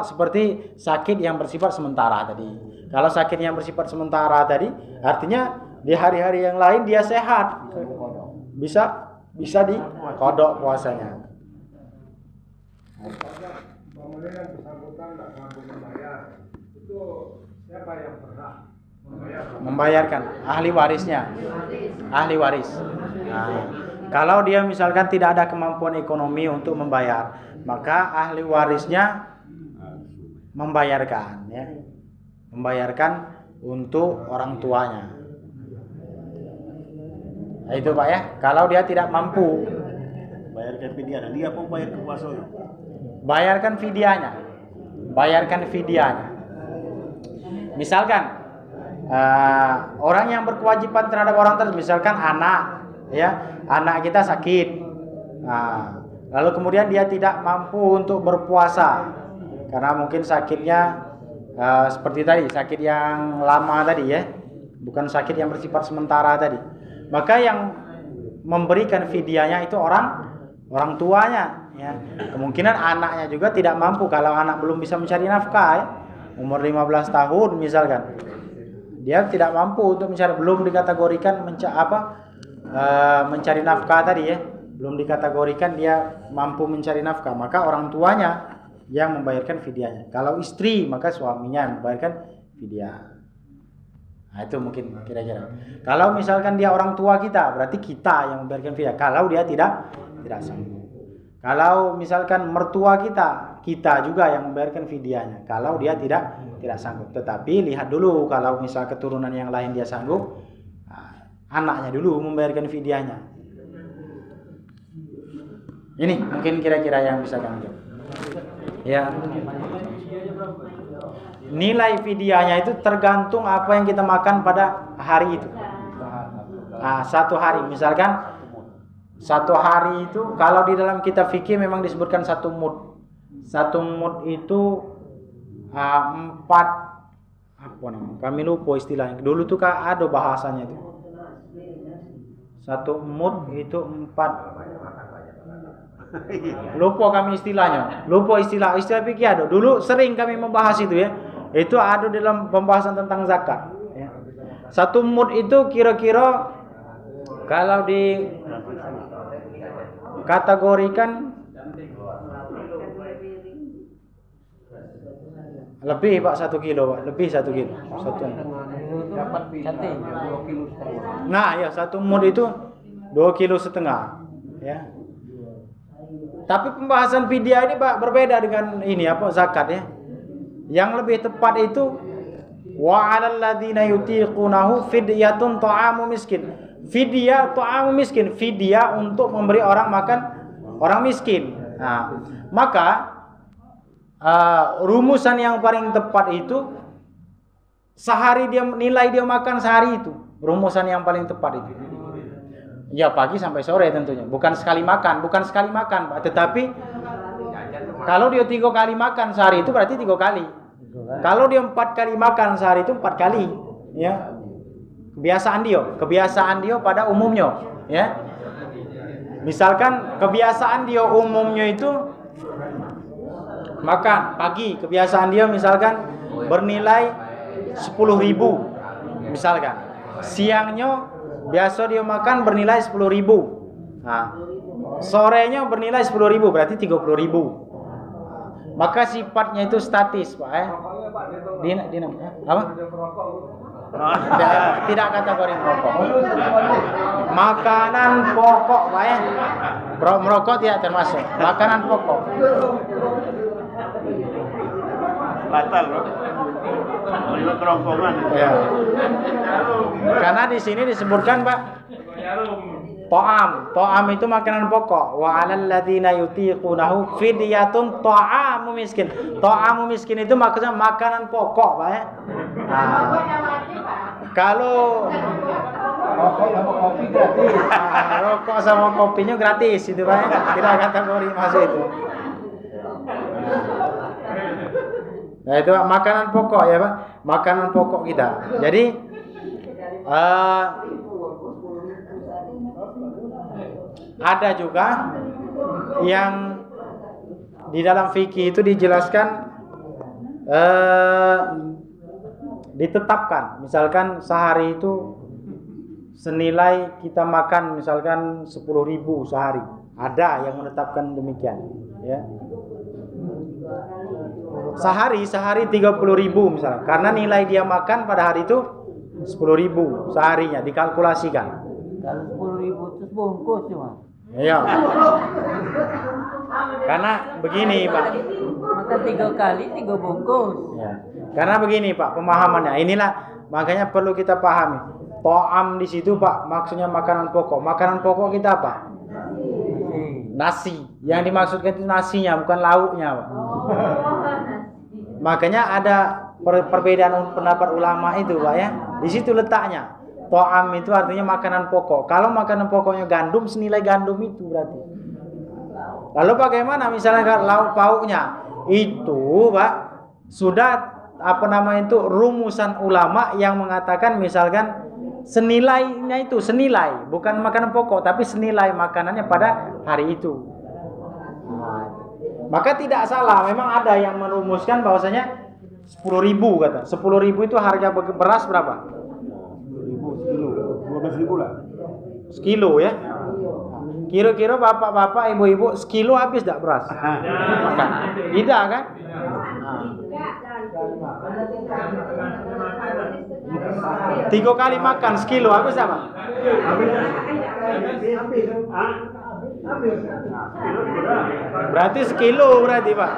seperti sakit yang bersifat sementara tadi. Kalau sakit yang bersifat sementara tadi, artinya di hari-hari yang lain dia sehat. Bisa dikodok puasanya. Kemudian yang bersangkutan tidak mampu membayar, itu siapa yang berhak membayarkan? Ahli warisnya. Ahli waris. Nah, kalau dia misalkan tidak ada kemampuan ekonomi untuk membayar, maka ahli warisnya membayarkan ya. Membayarkan untuk orang tuanya. Nah, itu Pak ya. Kalau dia tidak mampu, Bayarkan fidyah, dan dia pun bayar ke puasanya. bayarkan fidyahnya. Bayarkan fidyahnya. Misalkan orang yang berkewajiban terhadap orang tersebut, misalkan anak, ya, anak kita sakit. Nah, lalu kemudian dia tidak mampu untuk berpuasa karena mungkin sakitnya seperti tadi, sakit yang lama tadi ya, bukan sakit yang bersifat sementara tadi. Maka yang memberikan fidyahnya itu orang tuanya ya. Kemungkinan anaknya juga tidak mampu kalau anak belum bisa mencari nafkah ya. Umur 15 tahun misalkan. Dia tidak mampu untuk mencari, belum dikategorikan mencari nafkah tadi ya. Belum dikategorikan dia mampu mencari nafkah, maka orang tuanya yang membayarkan fidyahnya. Kalau istri, maka suaminya yang membayarkan fidyah. Nah, itu mungkin kira-kira. Kalau misalkan dia orang tua kita, berarti kita yang membayarkan fidyah. Kalau dia tidak sanggup. Kalau misalkan mertua kita juga yang membayarkan fidyahnya. Kalau dia tidak sanggup. Tetapi lihat dulu, kalau misal keturunan yang lain dia sanggup, anaknya dulu membayarkan fidyahnya. Ini mungkin kira-kira yang bisa kami jawab. Ya. Nilai fidyahnya itu tergantung apa yang kita makan pada hari itu. Satu hari, misalkan satu hari itu kalau di dalam kitab fikih memang disebutkan satu mud. Satu mud itu 4 apa namanya? Kami lupa istilahnya. Dulu tuh ada bahasanya itu. Satu mud itu 4. Lupa kami istilahnya. Lupa istilah fikih ada. Dulu sering kami membahas itu ya. Itu ada dalam pembahasan tentang zakat. Ya. 1 mud itu kira-kira kalau dikategorikan lebih Pak 1 kilo Pak, lebih 1 kilo. Dapat cantik 2 kilo setengah. Nah ya 1 mud itu 2,5 kilo ya. Tapi pembahasan fidyah ini Pak berbeda dengan ini zakat ya. Yang lebih tepat itu wa 'alal ladzina yutiqunahu fidyatun ta'amu miskin. Fidyah ta'amu miskin, fidyah untuk memberi orang makan orang miskin. Nah, maka rumusan yang paling tepat itu sehari nilai dia makan sehari itu. Rumusan yang paling tepat itu. Ya pagi sampai sore tentunya, bukan sekali makan Pak, tetapi kalau dia 3 kali makan sehari itu berarti 3 kali. Kalau dia 4 kali makan sehari itu 4 kali, ya. Kebiasaan dia pada umumnya, ya. Misalkan kebiasaan dia umumnya itu makan pagi, kebiasaan dia misalkan bernilai 10.000 misalkan. Siangnya biasa dia makan bernilai 10.000. Nah, sorenya bernilai 10.000 berarti 30.000. Maka sifatnya itu statis, Pak ya. Apa? Tidak kategori merokok. Makanan pokok, Pak ya. Merokok tidak termasuk. Makanan pokok. Batal, Bro. Kerongkongan. Ya. Karena di sini disebutkan, Pak, To'am itu makanan pokok. Wa 'alal ladzina yutiqunahu fidyatun ta'amu miskin. Ta'amu miskin itu maksudnya makanan pokok, Pak ya. Nah, kalau rokok sama kopinya gratis itu, Pak ya. Tidak kategori masuk itu. Nah, itu makanan pokok ya, Pak. Makanan pokok kita. Jadi ada juga yang di dalam fikih itu dijelaskan ditetapkan, misalkan sehari itu senilai kita makan misalkan 10.000 sehari. Ada yang menetapkan demikian, ya. Sehari 30.000 misalnya, karena nilai dia makan pada hari itu 10.000 seharinya dikalkulasikan. Kalau 10.000 itu bungkus cuma. Iya. Karena begini, Pak. Maka 3 kali 3 bungkus. Ya. Karena begini, Pak, pemahamannya. Inilah makanya perlu kita pahami. To'am di situ, Pak, maksudnya makanan pokok. Makanan pokok kita apa? Nasi. Yang dimaksudkan itu nasinya, bukan lauknya, Pak. Makanya ada perbedaan pendapat ulama itu, Pak ya. Di situ letaknya. To'am itu artinya makanan pokok. Kalau makanan pokoknya gandum, senilai gandum itu berarti. Lalu bagaimana misalnya lauk pauknya? Itu, Pak, sudah rumusan ulama yang mengatakan misalkan senilainya itu senilai, bukan makanan pokok tapi senilai makanannya pada hari itu. Maka tidak salah, memang ada yang merumuskan bahwasanya 10.000 kata. 10.000 itu harga beras berapa? 12.000 lah. Sekilo ya. Kira-kira bapak-bapak, ibu-ibu sekilo habis tak beras? Makan. Tidak kan? Tiga kali makan sekilo habis apa? Berarti sekilo berarti, Pak.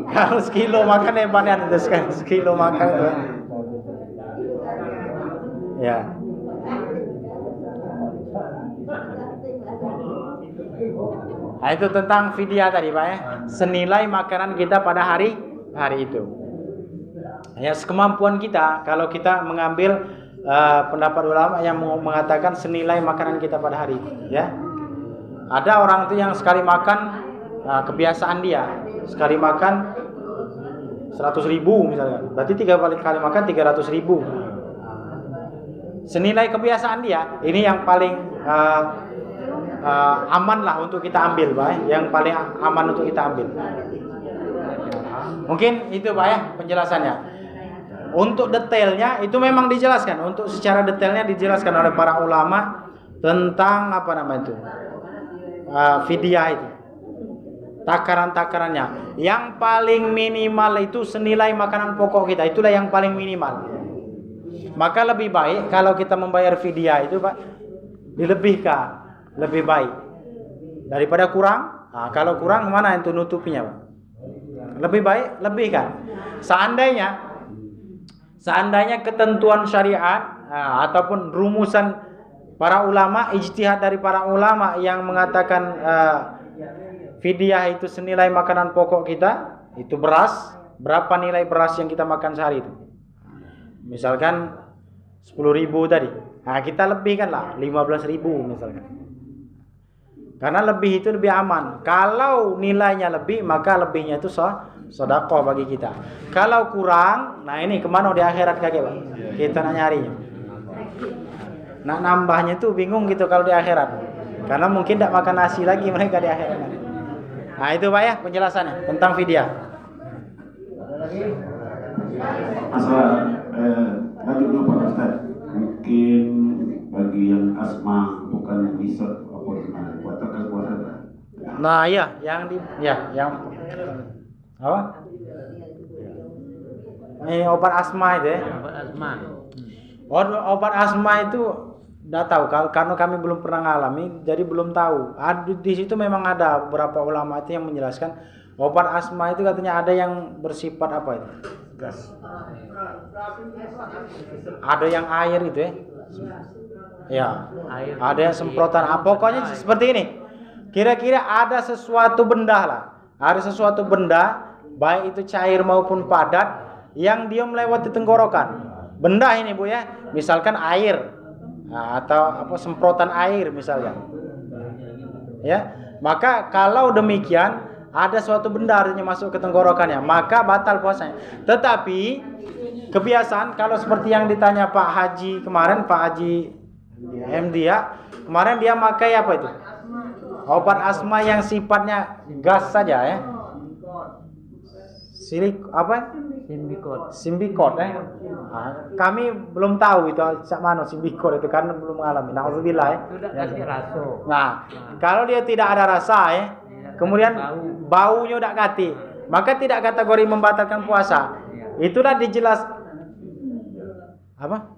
Kalau sekilo makan hebatnya itu kan sekilo makan itu. Ya. Nah, itu tentang fidyah tadi, Pak ya. Senilai makanan kita pada hari itu. Ya, sekemampuan kita. Kalau kita mengambil pendapat ulama yang mengatakan senilai makanan kita pada hari itu, ya. Ada orang itu yang sekali makan kebiasaan dia sekali makan 100.000 misalnya. Berarti 3 kali makan 300.000. Senilai kebiasaan dia. Ini yang paling aman lah untuk kita ambil, Pak. Yang paling aman untuk kita ambil. Mungkin itu, Pak ya, penjelasannya. Untuk detailnya itu memang dijelaskan. Untuk secara detailnya dijelaskan oleh para ulama tentang apa namanya itu, fidyah itu. Takaran-takarannya. Yang paling minimal itu senilai makanan pokok kita. Itulah yang paling minimal. Maka lebih baik kalau kita membayar fidyah itu, Pak, dilebihkan. Lebih baik daripada kurang. Nah, kalau kurang mana itu nutupinya, Pak? Lebih baik lebihkan. Seandainya ketentuan syariat ataupun rumusan para ulama, ijtihad dari para ulama yang mengatakan fidyah itu senilai makanan pokok kita, itu beras, berapa nilai beras yang kita makan sehari itu? Misalkan 10.000 tadi. Nah, kita lebihkanlah 15.000 misalkan. Karena lebih itu lebih aman. Kalau nilainya lebih, maka lebihnya itu sedekah bagi kita. Kalau kurang, nah ini kemana di akhirat kakek, Pak? Kita nak nyarinya. Nak nambahnya itu bingung gitu kalau di akhirat. Karena mungkin tidak makan nasi lagi mereka di akhirat. Nah itu, Pak ya, penjelasannya tentang fidyah. Masalah lanjut dulu Pak Ustaz. Mungkin bagi yang asma bukan bisa apa gimana batalkan puasa. Nah iya, yang apa? Ini obat asma itu ya. Obat asma. Obat asma itu tidak tahu karena kami belum pernah ngalami, jadi belum tahu. Di situ memang ada beberapa ulama itu yang menjelaskan obat asma itu katanya ada yang bersifat apa itu? Gas. Ada yang air itu ya. Ya. Ada yang semprotan. Pokoknya seperti ini. Kira-kira ada sesuatu benda lah. Ada sesuatu benda, baik itu cair maupun padat, yang dia melewati tenggorokan. Benda ini, Bu ya. Misalkan air. Nah, atau apa semprotan air misalnya. Ya. Maka kalau demikian ada suatu benda artinya masuk ke tenggorokannya, maka batal puasanya. Tetapi kebiasaan kalau seperti yang ditanya Pak Haji kemarin, Pak Haji MD ya, kemarin dia pakai apa itu? Obat asma yang sifatnya gas saja ya. Simbikot ya. Nah, kami belum tahu itu mana simbikot itu karena belum mengalami. Nauzubillah ya. Sudah kasih rasa. Nah, kalau dia tidak ada rasa ya, kemudian baunya udah ganti, maka tidak kategori membatalkan puasa. Itulah dijelas apa?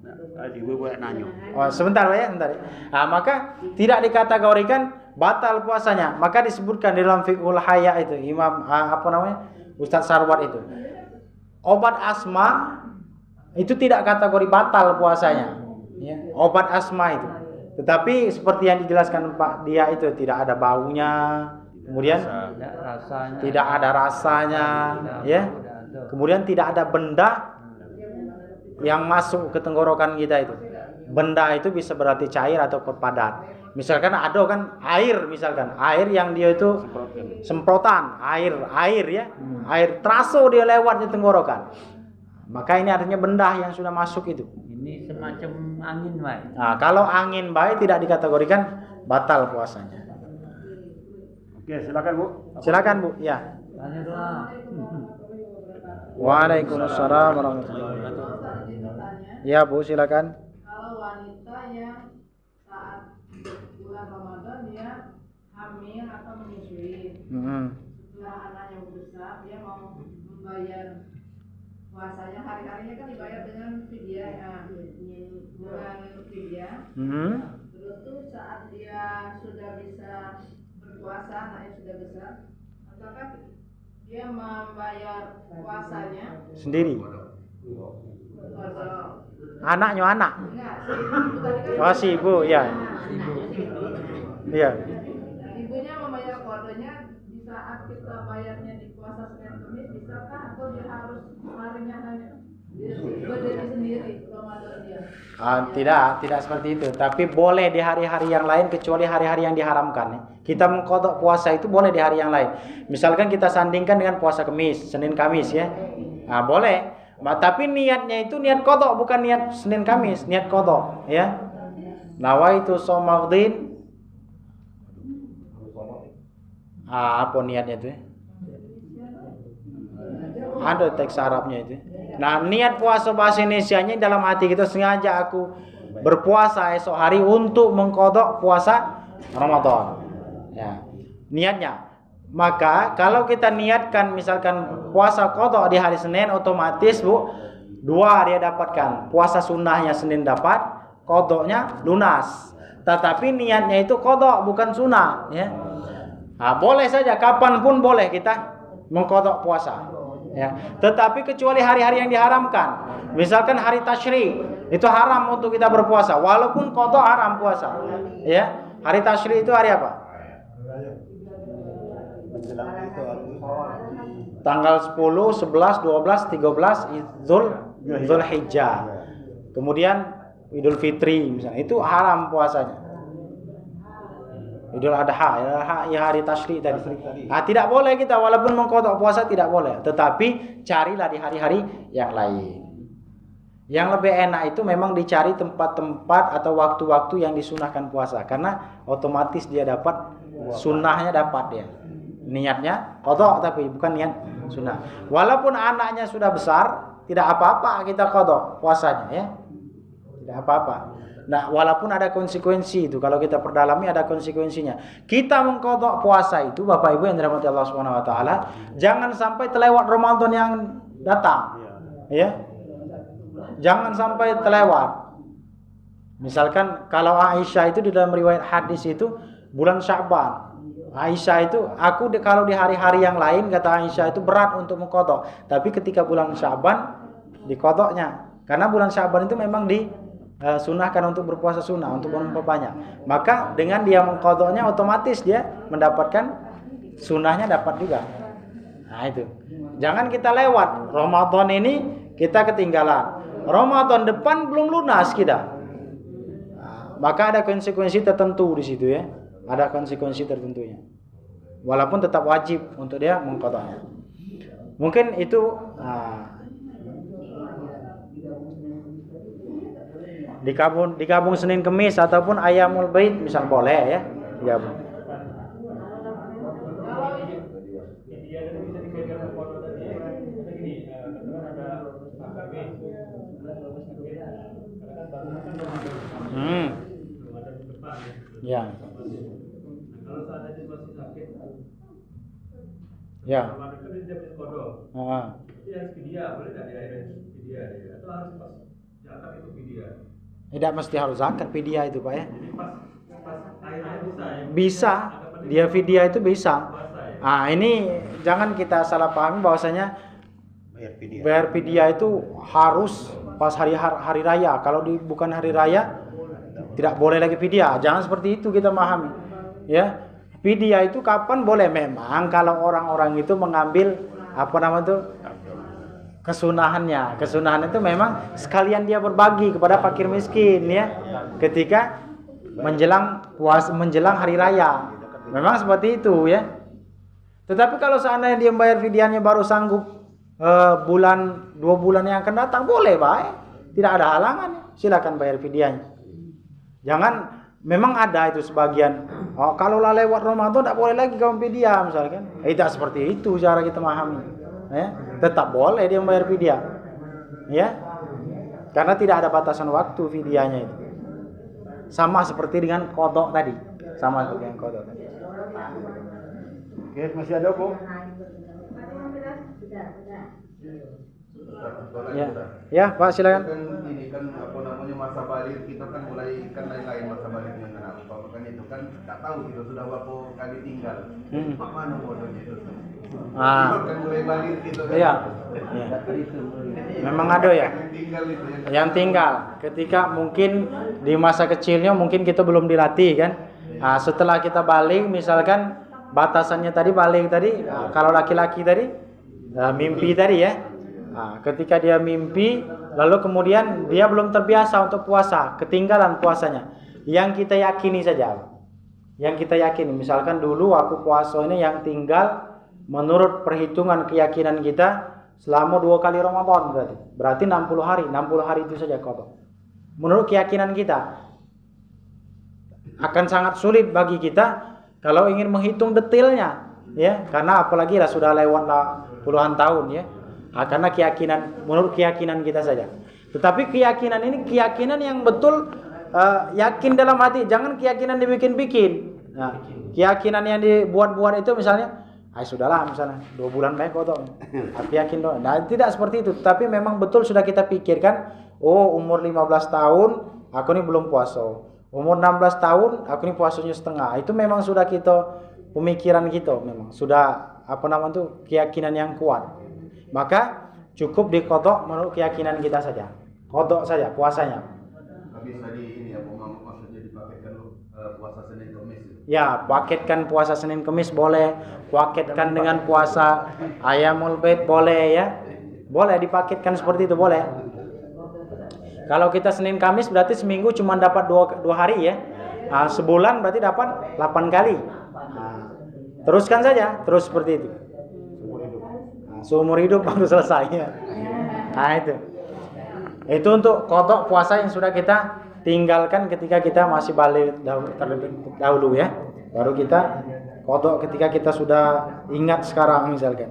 Oh, sebentar ya, sebentar. Nah, maka tidak dikategorikan batal puasanya. Maka disebutkan di dalam Fiqhul Haya itu Imam apa namanya? Ustaz Sarwat itu. Obat asma itu tidak kategori batal puasanya. Ya, obat asma itu. Tetapi seperti yang dijelaskan Pak dia itu tidak ada baunya. Kemudian tidak ada rasanya, ya. Kemudian tidak ada benda yang masuk ke tenggorokan kita itu. Benda itu bisa berarti cair atau padat. Misalkan ada kan air, misalkan air yang dia itu semprotan, air ya. Air terasa dia lewat di tenggorokan. Maka ini artinya benda yang sudah masuk itu. Ini semacam angin, Pak. Nah, kalau angin baik tidak dikategorikan batal puasanya. Oke, silakan Bu. Silakan Bu, ya. Tanya doa. Waalaikumsalam warahmatullahi wabarakatuh. Ya Bu, silakan. Kalau wanita yang saat bulan Ramadan dia hamil atau menyusui, setelah anaknya besar dia mau membayar puasanya, hari-harinya kan dibayar dengan fidyah, dengan fidyah. Terus tuh saat dia sudah bisa berpuasa, anaknya sudah besar, apakah dia membayar puasanya Sendiri. atau Anaknya anak. enggak? Si ibu tadi kan Oh, si ibu, ya. Iya. ibunya membayar kodenya di saat kita bayarnya di puasa Senin Kamis, bisakah atau dia harus harinya hanya berdiri sendiri Ramadan dia? Tidak seperti itu. Tapi boleh di hari-hari yang lain kecuali hari-hari yang diharamkan. Ya. Kita mengqadha puasa itu boleh di hari yang lain. Misalkan kita sandingkan dengan puasa Kamis, Senin Kamis ya. Nah, boleh. Tapi niatnya itu niat qadha, bukan niat Senin Kamis, niat qadha ya. Nawaitu shaum maghdin Apa niatnya itu? Ada teks Arabnya itu. Nah, niat puasa bahasa Indonesianya dalam hati kita, sengaja aku berpuasa esok hari untuk mengqadha puasa Ramadan. Ya. Niatnya. Maka kalau kita niatkan misalkan puasa qadha di hari Senin, otomatis Bu, dua dia dapatkan. Puasa sunnahnya Senin dapat, qadhanya lunas. Tetapi niatnya itu qadha bukan sunnah, ya. Nah, boleh saja kapanpun boleh kita mengqadha puasa. Ya, tetapi kecuali hari-hari yang diharamkan. Misalkan hari tasyrik, itu haram untuk kita berpuasa walaupun qadha haram puasa. Ya, hari tasyrik itu hari apa? Tanggal 10, 11, 12, 13 Zulhijjah. Kemudian Idul Fitri misalnya, itu haram puasanya. Idul Adha ya hari tasyrik tadi. Nah, tidak boleh kita walaupun mengqadha puasa tidak boleh, tetapi carilah di hari-hari yang lain. Yang lebih enak itu memang dicari tempat-tempat atau waktu-waktu yang disunahkan puasa, karena otomatis dia dapat sunnahnya, dapat dia. Niatnya qadha tapi bukan niat sunnah. Walaupun anaknya sudah besar, tidak apa-apa kita qadha puasanya, ya. Tidak apa-apa. Nah, walaupun ada konsekuensi itu, kalau kita perdalami ada konsekuensinya. Kita mengqadha puasa itu, Bapak Ibu yang dirahmati Allah Subhanahu wa taala, jangan sampai terlewat Ramadan yang datang. Ya. Jangan sampai terlewat. Misalkan kalau Aisyah itu di dalam riwayat hadis itu bulan Sya'ban. Aisyah itu, kalau di hari-hari yang lain kata Aisyah itu berat untuk mengqadha, tapi ketika bulan Sya'ban diqadhanya. Karena bulan Sya'ban itu memang sunahkan untuk berpuasa sunnah, untuk memperbanyak. Maka dengan dia mengqadhanya otomatis dia mendapatkan sunnahnya, dapat juga. Nah itu. Jangan kita lewat Ramadan ini kita ketinggalan. Ramadan depan belum lunas kita. Nah, maka ada konsekuensi tertentu di situ, ya. Ada konsekuensi tertentunya. Walaupun tetap wajib untuk dia mengqadhanya. Mungkin itu digabung Senin Kemis ataupun Ayyamul Bait misal boleh, ya, digabung. Ya. Kalau seandainya masih sakit, ya. kan dia bisa qadha. Itu harus fidyah, boleh nggak di akhirnya fidyah? Atau harus pas zakat itu fidyah? Tidak mesti harus zakat fidyah itu, Pak, ya. Pas akhirnya bisa ya. Bisa, dia fidyah itu bisa. Ini jangan kita salah pahami bahwasanya bayar fidyah itu harus pas hari raya. Kalau bukan hari raya tidak boleh lagi fidyah. Jangan seperti itu kita memahami. Ya. Fidyah itu kapan boleh, memang kalau orang-orang itu mengambil kesunahannya. Kesunahan itu memang sekalian dia berbagi kepada fakir miskin, ya. Ketika menjelang hari raya. Memang seperti itu, ya. Tetapi kalau seandainya dia membayar fidyahnya baru sanggup 2 bulan yang akan datang, boleh, Pak. Tidak ada halangan. Silakan bayar fidyahnya. Jangan, memang ada itu sebagian, kalau lewat Ramadan tidak boleh lagi kaum fidyah misalkan. Tidak seperti itu cara kita memahami. Ya, tetap boleh dia membayar fidyah. Ya. Karena tidak ada batasan waktu fidyahnya itu. Sama seperti dengan qadha tadi. Oke, masih ada, Bu? Ya, Pak, silakan. Ini kan masa balik kita kan mulai kan lain-lain masa baliknya kenapa? Kan itu kan tak tahu kita sudah berapa kali tinggal. Mana bodohnya itu? Kan mulai balik gitu kan. Iya. Memang ada ya. Yang tinggal ketika mungkin di masa kecilnya mungkin kita belum dilatih kan. Setelah kita balik misalkan batasannya tadi balik tadi, kalau laki-laki tadi mimpi tadi, ya. Ketika dia mimpi, lalu kemudian dia belum terbiasa untuk puasa, ketinggalan puasanya. Yang kita yakini saja. Yang kita yakini, misalkan dulu aku puasa ini yang tinggal menurut perhitungan keyakinan kita selama 2 kali Ramadan berarti 60 hari itu saja qadha. Menurut keyakinan kita. Akan sangat sulit bagi kita kalau ingin menghitung detailnya. ya, karena apalagi lah sudah lewat lah puluhan tahun ya. Karena keyakinan, menurut keyakinan kita saja. Tetapi keyakinan ini keyakinan yang betul, yakin dalam hati, jangan keyakinan dibikin-bikin. Nah, keyakinan yang dibuat-buat itu misalnya, sudahlah misalnya 2 bulan baik kok aku yakin dong. Nah, tidak seperti itu. Tapi memang betul sudah kita pikirkan, oh umur 15 tahun aku ini belum puasa. Umur 16 tahun aku ini puasanya setengah. Itu memang sudah kita, pemikiran kita memang sudah keyakinan yang kuat. Maka cukup dikodok menurut keyakinan kita saja. Kodok saja puasanya. Habis tadi ini ya, maksudnya dipaketkan puasa Senin Kamis. Ya, paketkan puasa Senin Kamis boleh, paketkan dengan puasa Ayyamul Bid boleh ya. Boleh dipaketkan seperti itu boleh. Kalau kita Senin Kamis berarti seminggu cuma dapat 2 hari ya. Sebulan berarti dapat 8 kali. Teruskan saja, terus seperti itu. Seumur hidup baru selesai ya. Nah itu untuk kodok puasa yang sudah kita tinggalkan ketika kita masih balik dahulu ya. Baru kita kodok ketika kita sudah ingat sekarang misalkan.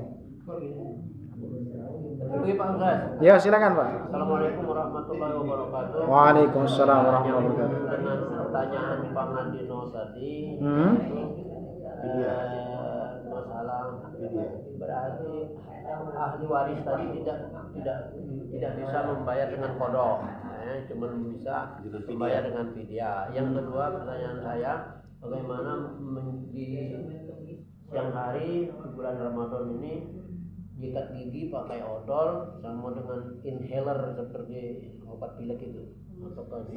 Oke Pak Ustaz. Ya silakan Pak. Assalamualaikum warahmatullahi wabarakatuh. Waalaikumsalam warahmatullahi wabarakatuh. Dengan pertanyaan Pak Mandino tadi, masalah berarti ahli waris tadi tidak bisa membayar dengan kodok, cuma bisa membayar dengan fidyah. Yang kedua pertanyaan saya, bagaimana di siang hari di bulan Ramadan ini nyikat gigi pakai odol sama dengan inhaler seperti obat pilek itu, ataukah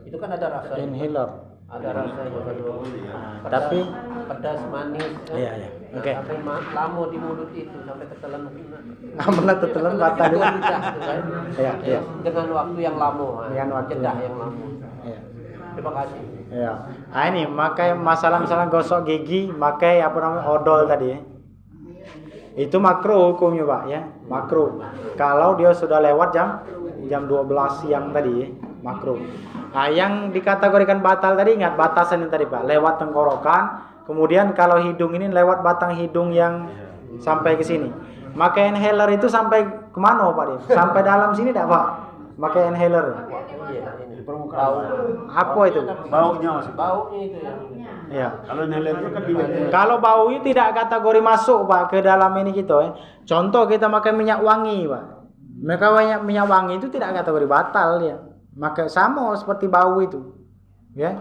itu kan ada rasa Inhaler. ada rasanya Tapi pedas manis kan? Iya. Oke. Sampai lamo di mulut itu sampai ketelan Amanah tetelan batal. Iya. dengan waktu yang lama, Dengan waktu jeda yang lama. Iya. Terima kasih. Ya. Ini makai masalah gosok gigi, makai odol tadi ya. Itu makruh hukumnya Pak ya, makruh. Kalau dia sudah lewat jam 12 siang tadi ya, makruh. Yang dikategorikan batal tadi, ingat batasan yang tadi Pak, lewat tenggorokan, kemudian kalau hidung ini lewat batang hidung yang sampai ke sini. Maka inhaler itu sampai kemana Pak dia? Sampai dalam sini tidak Pak? Maka inhaler. Bau. Apa itu? Baunya masih. Baunya itu ya. Ya. Kalau inhaler itu kan Kalau bau itu tidak kategori masuk Pak ke dalam ini kita ya. Contoh kita pakai minyak wangi Pak. Maka minyak wangi itu tidak kategori batal ya. Maka sama seperti bau itu. Ya.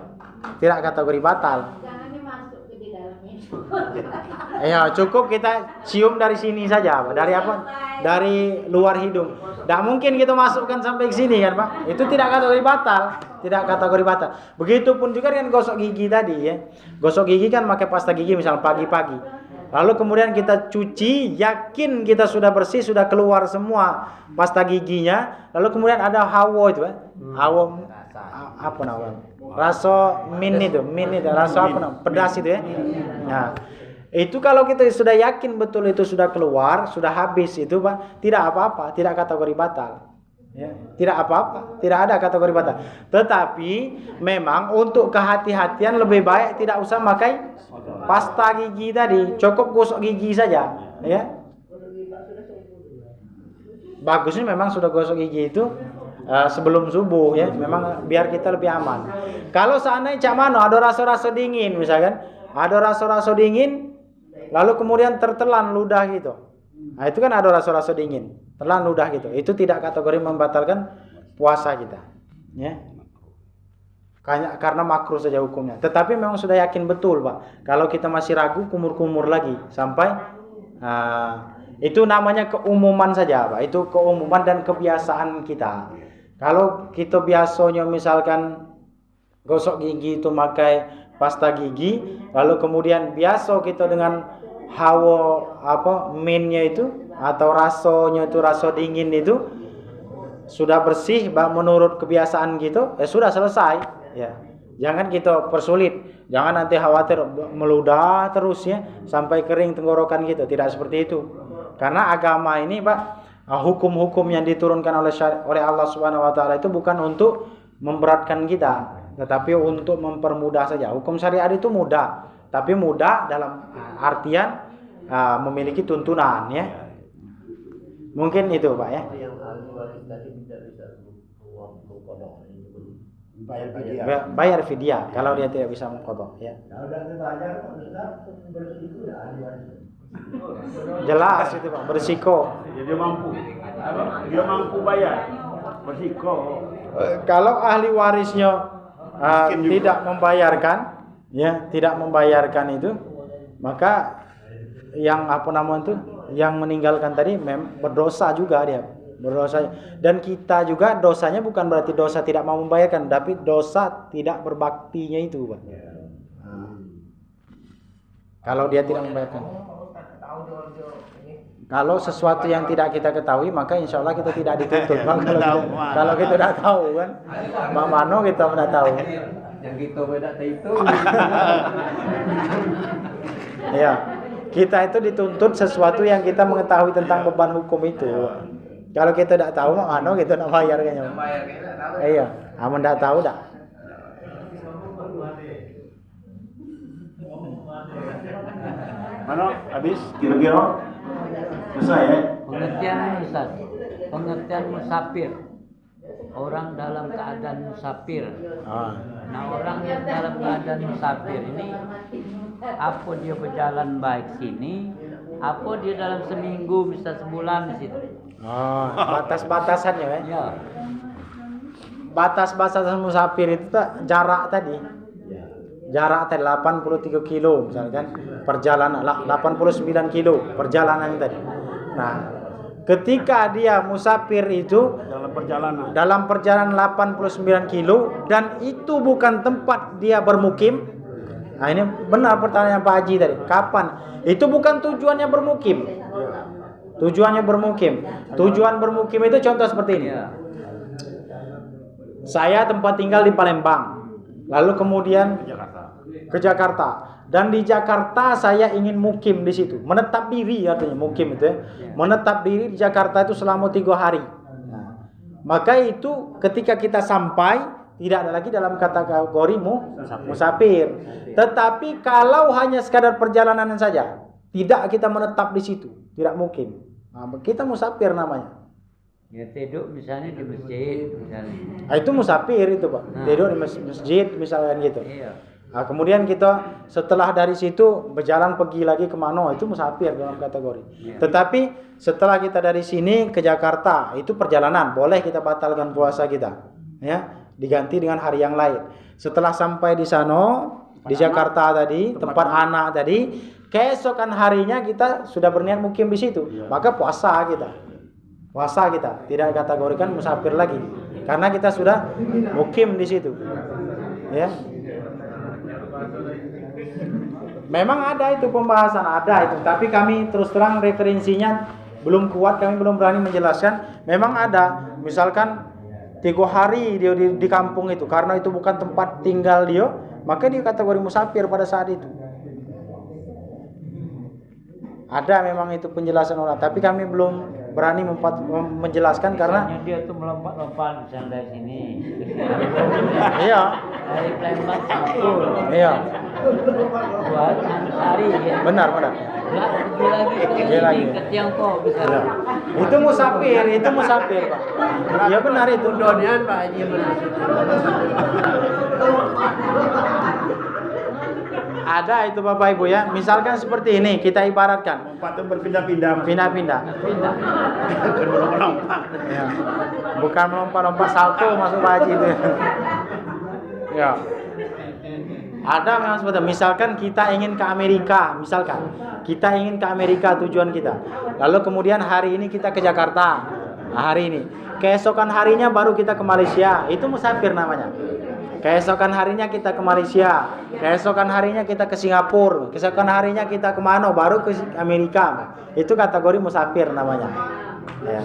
Tidak kategori batal. Jangan masuk ke di dalamnya. Ya, cukup kita cium dari sini saja, Pak. Dari apa? Dari luar hidung. Tidak mungkin kita masukkan sampai ke sini kan, Pak? Itu tidak kategori batal, tidak kategori batal. Begitupun juga dengan gosok gigi tadi ya. Gosok gigi kan pakai pasta gigi misalnya pagi-pagi. Lalu kemudian kita cuci, yakin kita sudah bersih, sudah keluar semua pasta giginya. Lalu kemudian ada hawa itu, Pak. Hawa apa namanya? Rasa min itu, rasa apa namanya? Pedas itu ya. Nah, itu kalau kita sudah yakin betul itu sudah keluar, sudah habis itu Pak, tidak apa-apa, tidak kategori batal. Ya, tidak apa-apa, tidak ada kategori batal. Tetapi memang untuk kehati-hatian lebih baik tidak usah pakai pasta gigi tadi, cukup gosok gigi saja, ya. Bagusnya memang sudah gosok gigi itu sebelum subuh ya, memang biar kita lebih aman. Kalau seandainya cak mano ada rasa-rasa dingin misalkan, ada rasa-rasa dingin lalu kemudian tertelan ludah gitu. Nah, itu kan ada rasa-rasa dingin, telan ludah gitu. Itu tidak kategori membatalkan puasa kita. Ya. Karena makruh saja hukumnya. Tetapi memang sudah yakin betul, Pak. Kalau kita masih ragu, kumur-kumur lagi sampai itu namanya keumuman saja, Pak. Itu keumuman dan kebiasaan kita. Kalau kita biasanya misalkan gosok gigi itu pakai pasta gigi, lalu kemudian biasa kita dengan hawa minnya itu atau rasanya itu rasa dingin itu sudah bersih menurut kebiasaan gitu, sudah selesai ya. Jangan kita persulit, jangan nanti khawatir meludah terus ya sampai kering tenggorokan gitu, tidak seperti itu. Karena agama ini Pak, hukum-hukum yang diturunkan oleh Allah Subhanahu wa taala itu bukan untuk memberatkan kita, tetapi untuk mempermudah saja. Hukum syariat itu mudah, tapi mudah dalam artian memiliki tuntunan ya. Mungkin itu Pak ya. Yang ahli waris tadi tidak bisa mengkodok. Bayar fidyah kalau dia tidak bisa mengkodok ya. Jelas itu Pak, bersiko. Dia mampu bayar. Bersiko. Kalau ahli warisnya tidak membayarkan ya, tidak membayarkan itu, maka yang yang meninggalkan tadi berdosa juga dia. Berdosa. Dan kita juga dosanya bukan berarti dosa tidak mau membayarkan, tapi dosa tidak berbaktinya itu, Pak. Kalau dia tidak membayarkan. Kalau sesuatu yang tidak kita ketahui, maka insya Allah kita tidak dituntut. Kalau kita tidak tahu kan, Mbak Mano kita tidak tahu. Yang kita beda itu. Ya, kita itu dituntut sesuatu yang kita mengetahui tentang beban hukum itu. Kalau kita tidak tahu, Mbak Mano kita tidak bayar kayaknya. Iya, aman tidak tahu dah. Mano, habis kira-kira selesai ya? Pengertian Ustaz, pengertian musafir. Orang dalam keadaan musafir. Nah, orang yang dalam keadaan musafir ini, apa dia berjalan baik sini, apa dia dalam seminggu bisa sebulan di situ. Batas-batasannya kan? Ya. Batas-batasan musafir itu jarak tadi. Jarak tadi 83 kilo misalkan perjalanan 89 kilo perjalanan tadi. Nah, ketika dia musafir itu dalam perjalanan 89 kilo dan itu bukan tempat dia bermukim. Nah, ini benar pertanyaan Pak Haji tadi. Kapan? Itu bukan tujuannya bermukim. Tujuannya bermukim. Tujuan bermukim itu contoh seperti ini. Saya tempat tinggal di Palembang. Lalu kemudian ke Jakarta. Dan di Jakarta saya ingin mukim di situ. Menetap diri artinya mukim itu ya. Menetap diri di Jakarta itu selama 3 hari. Nah, maka itu ketika kita sampai tidak ada lagi dalam kategori musafir. Tetapi kalau hanya sekadar perjalanan saja, tidak kita menetap di situ, tidak mukim. Nah, kita musafir namanya. Ya tidur misalnya di masjid misalnya. Nah, itu musafir itu Pak. Tidur di masjid misalnya gitu. Iya. Nah, kemudian kita setelah dari situ berjalan pergi lagi ke Mano, itu musafir dalam kategori. Iya. Tetapi setelah kita dari sini ke Jakarta, itu perjalanan, boleh kita batalkan puasa kita. Ya, diganti dengan hari yang lain. Setelah sampai di sana, di Jakarta tadi, tempat anak tadi, keesokan harinya kita sudah berniat mukim di situ. Maka puasa kita. Puasa kita tidak kategorikan musafir lagi karena kita sudah mukim di situ. Ya. Memang ada itu pembahasan, ada itu, tapi kami terus terang referensinya belum kuat, kami belum berani menjelaskan. Memang ada, misalkan 3 hari dia di kampung itu karena itu bukan tempat tinggal dia, maka dia kategori musafir pada saat itu. Ada memang itu penjelasan orang, tapi kami belum berani menjelaskan karena misalnya dia tuh melompat-lompat misalnya dari sini. Iya. Dari Palembang Sentul. Iya. Buat hari ya. Benar. Pergi lagi ke Tiongkok misalnya. Itu musafir, Pak. Iya benar itu. Donian Pak Haji benar. Ada itu Bapak Ibu ya. Misalkan seperti ini, kita ibaratkan Lompatnya berpindah-pindah. pindah-pindah. Ya. Bukan melompat-lompat salto masuk Pak Haji itu. Ya. Ada memang seperti misalkan kita ingin ke Amerika, misalkan kita ingin ke Amerika tujuan kita. Lalu kemudian hari ini kita ke Jakarta. Nah, hari ini. Keesokan harinya baru kita ke Malaysia. Itu musafir namanya. Keesokan harinya kita ke Malaysia. Keesokan harinya kita ke Singapura. Keesokan harinya kita ke mana? Baru ke Amerika. Itu kategori musafir namanya. Ya.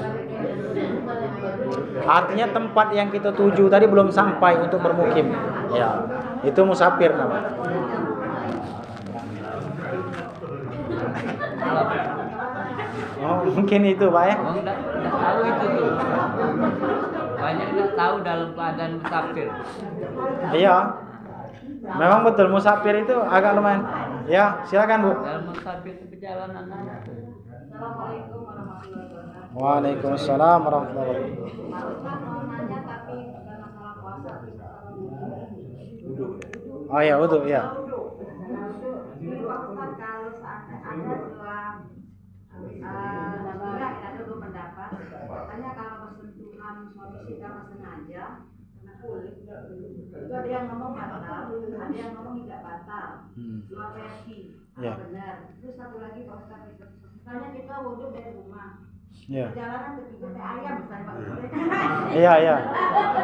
Artinya tempat yang kita tuju tadi belum sampai untuk bermukim. Ya. Itu musafir namanya. Oh, mungkin itu Pak ya. Oh, enggak tahu itu tuh. Banyak enggak tahu dalam keadaan musafir. Iya. Memang betul musafir itu agak lumayan Ya, silakan Bu. Dalam musafir itu perjalanan. Assalamualaikum warahmatullahi wabarakatuh. Waalaikumsalam warahmatullahi wabarakatuh. Pak Ustaz mau nanya tapi bukan masalah puasa, tapi masalah wudhu. Oh ya, wudu ya. Ini Pak Ustaz, kalau ada dua pendapat. Katanya kalau bersentuhan suami istri tanpa sengaja kena kulit, itu ada yang ngomong batal, ada yang ngomong tidak batal. Dua versi, Ya. benar. Terus satu lagi Pak Ustaz, misalnya kita wudhu dari rumah. Ya. Perjalanan ketiga teh ayam misalnya Pak Ustaz. Iya, iya.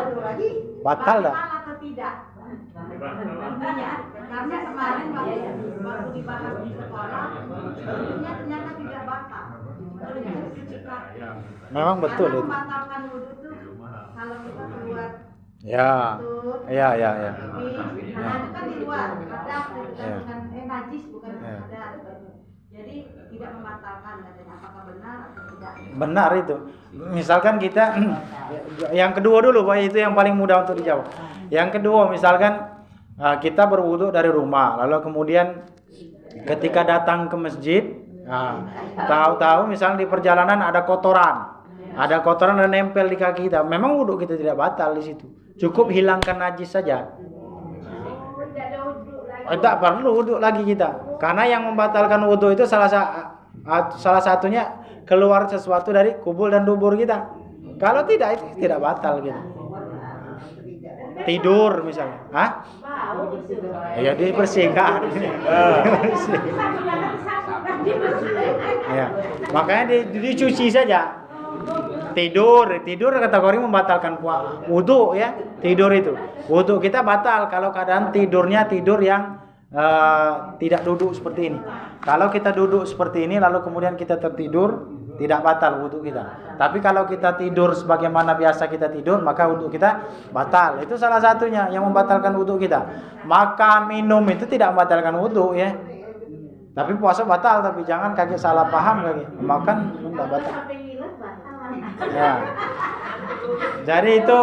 Wudhu lagi. Batal dah. Batal atau tidak? Intinya, karena kemarin waktu dibahas di sekolah, intinya ternyata tidak batal. Memang betul Karena itu. membatalkan wudhu tuh kalau kita keluar Ya. betul, Iya, iya, iya. nah itu kan di luar, ada Ya. bukan najis, bukan Ya. ada. Jadi tidak membatalkan katanya. Apakah benar atau tidak? Benar itu. Misalkan kita yang kedua dulu Pak, itu yang paling mudah untuk dijawab. Yang kedua, misalkan kita berwudu dari rumah, lalu kemudian ketika datang ke masjid, tahu-tahu misalnya di perjalanan ada kotoran dan nempel di kaki kita. Memang wudu kita tidak batal di situ. Cukup hilangkan najis saja. Tak perlu wudu lagi kita. Karena yang membatalkan wudu itu salah satunya keluar sesuatu dari kubul dan dubur kita. Kalau tidak, itu tidak batal gitu. Tidur misalnya, ya dibersihkan. Ya, makanya dicuci saja. Tidur kategori membatalkan wudu ya. Tidur itu wudu kita batal kalau keadaan tidurnya tidur yang tidak duduk seperti ini. Kalau kita duduk seperti ini lalu kemudian kita tertidur, tidak batal wudu kita. Tapi kalau kita tidur sebagaimana biasa kita tidur, maka wudu kita batal. Itu salah satunya yang membatalkan wudu kita. Makan, minum itu tidak membatalkan wudu ya. Tapi puasa batal, tapi jangan kaget salah paham lagi. Makan tidak batal. Ya. Jadi itu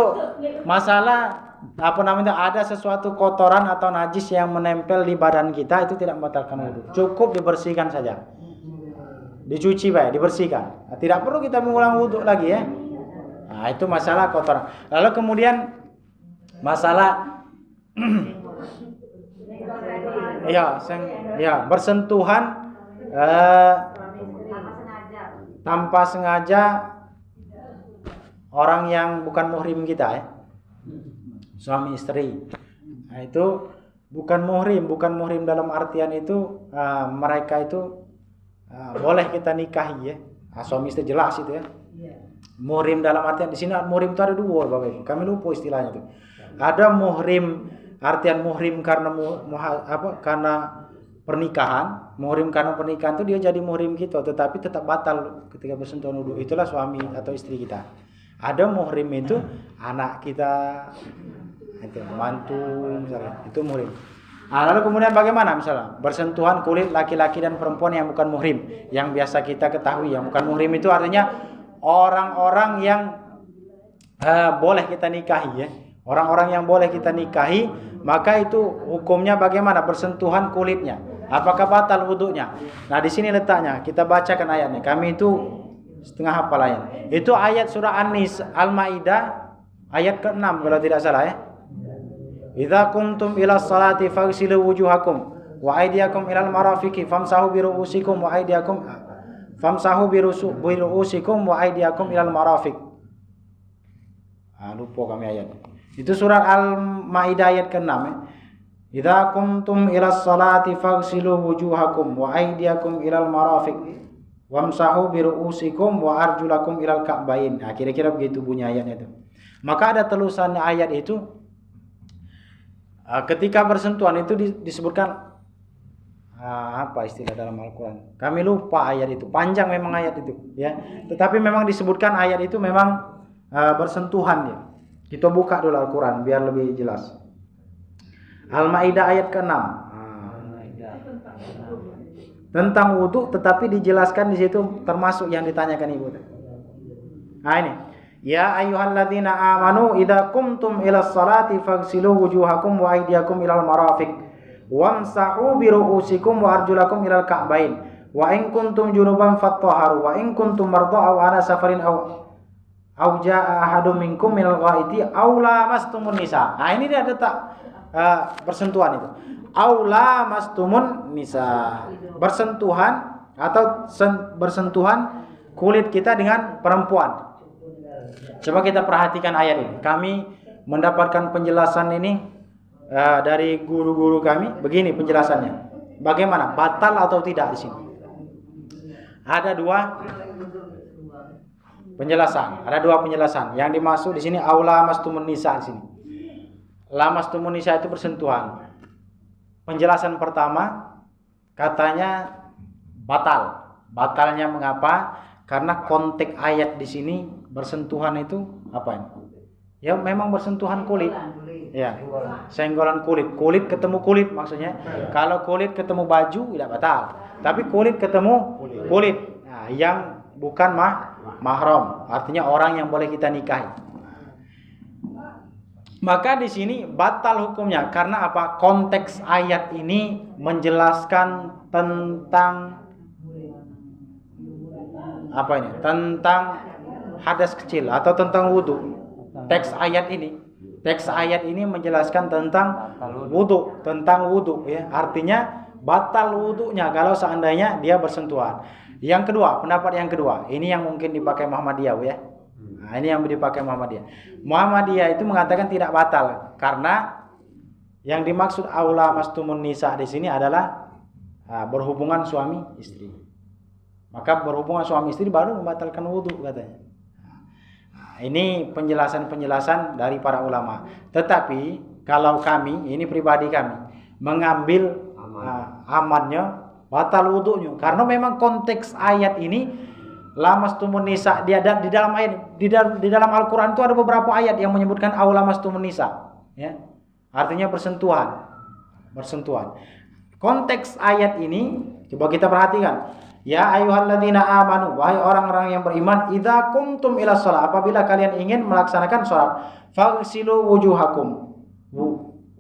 masalah ada sesuatu kotoran atau najis yang menempel di badan kita, itu tidak membatalkan wudu. Cukup dibersihkan saja. Dicuci baik, dibersihkan. Tidak perlu kita mengulang wudu lagi ya. Nah, itu masalah kotoran. Lalu kemudian masalah bersentuhan tanpa sengaja orang yang bukan muhrim kita ya. Suami istri. Nah, itu bukan muhrim dalam artian itu mereka itu boleh kita nikahi ya. Suami istri jelas itu ya. Muhrim dalam artian di sini muhrim itu ada dua Bapak Ibu. Kami lupa istilahnya itu. Ada muhrim, artian muhrim karena karena pernikahan. Muhrim karena pernikahan itu dia jadi muhrim kita, tetapi tetap batal ketika bersentuhan wudu. Itulah suami atau istri kita. Ada muhrim itu anak kita, itu mantu misalnya, itu muhrim. Nah, lalu kemudian bagaimana misalnya bersentuhan kulit laki-laki dan perempuan yang bukan muhrim, yang biasa kita ketahui. Yang bukan muhrim itu artinya orang-orang yang boleh kita nikahi ya. Orang-orang yang boleh kita nikahi, maka itu hukumnya bagaimana bersentuhan kulitnya. Apakah batal wudunya? Nah, di sini letaknya. Kita bacakan ayatnya. Kami itu setengah hafal ayat. Itu ayat surah Al-Maidah ayat ke-6 kalau tidak salah ya. Idza qumtum ila sholati faghsilu wujuhakum wa aydiyakum ilal marafiqi famsahu bi ru'usikum wa aydiyakum ilal marafiq. Lupa kami ayat. Itu surat Al-Maidah ayat ke-6 ya. Idza qumtum ila sholati faghsilu wujuhakum wa aydiyakum ilal marafiq wamsahu bi ru'usikum wa arjulakum ilal ka'bain. Nah, kira-kira begitu bunyi ayatnya itu. Maka ada telusan ayat itu ketika bersentuhan itu disebutkan apa istilah dalam Al-Quran? Kami lupa ayat itu. Panjang memang ayat itu ya. Tetapi memang disebutkan ayat itu memang bersentuhan ya. Kita buka dulu Al-Quran biar lebih jelas. Al-Maidah ayat ke-6. Tentang wudu, tetapi dijelaskan di situ termasuk yang ditanyakan Ibu. Nah ini, ya ayyuhalladzina amanu idza qumtum ilas salati faghsilu wujuhakum wa aydiyakum ilal marafiq Wamsahu bi ru'usikum wa arjulakum ilal ka'bain. Wa in kuntum junuban fattahharu wa in kuntum marda aw ala safarin aw jaa ahadum minkum minal ghaiti aw lamastumun nisa. Nah, ini dia letak bersentuhan itu. Aw lamastumun nisa. Bersentuhan atau bersentuhan kulit kita dengan perempuan. Coba kita perhatikan ayat ini. Kami mendapatkan penjelasan ini dari guru-guru kami. Begini penjelasannya. Bagaimana? Batal atau tidak di sini? Ada dua penjelasan. Ada dua penjelasan. Yang dimaksud di sini aula mastumun nisa di sini. Lamastumun nisa itu bersentuhan. Penjelasan pertama katanya batal. Batalnya mengapa? Karena konteks ayat di sini bersentuhan itu apa ini? Ya memang bersentuhan kulit. Ya, senggolan kulit. Kulit ketemu kulit maksudnya. Kalau kulit ketemu baju tidak batal. Tapi kulit ketemu kulit. Nah, yang bukan mahram, artinya orang yang boleh kita nikahi. Maka di sini batal hukumnya karena apa? Konteks ayat ini menjelaskan tentang apa ini? Tentang hadas kecil atau tentang wudu. Teks ayat ini menjelaskan tentang wudu ya. Artinya batal wudunya kalau seandainya dia bersentuhan. Yang kedua, pendapat yang kedua, ini yang mungkin dipakai Muhammadiyah ya. Nah, ini yang dipakai Muhammadiyah. Muhammadiyah itu mengatakan tidak batal karena yang dimaksud aula mastumun nisa di sini adalah berhubungan suami istri. Maka berhubungan suami istri baru membatalkan wudu katanya. Nah, ini penjelasan-penjelasan dari para ulama. Tetapi kalau kami, ini pribadi kami, mengambil amannya batal wudunya karena memang konteks ayat ini lamastumun nisa di dalam ayat di dalam Al-Qur'an itu ada beberapa ayat yang menyebutkan aula mastumun nisa ya. Artinya bersentuhan. Konteks ayat ini coba kita perhatikan. Ya ayyuhalladzina amanu, wahai orang-orang yang beriman, idza qumtum ila shalah, apabila kalian ingin melaksanakan salat, faghsilu wujuhakum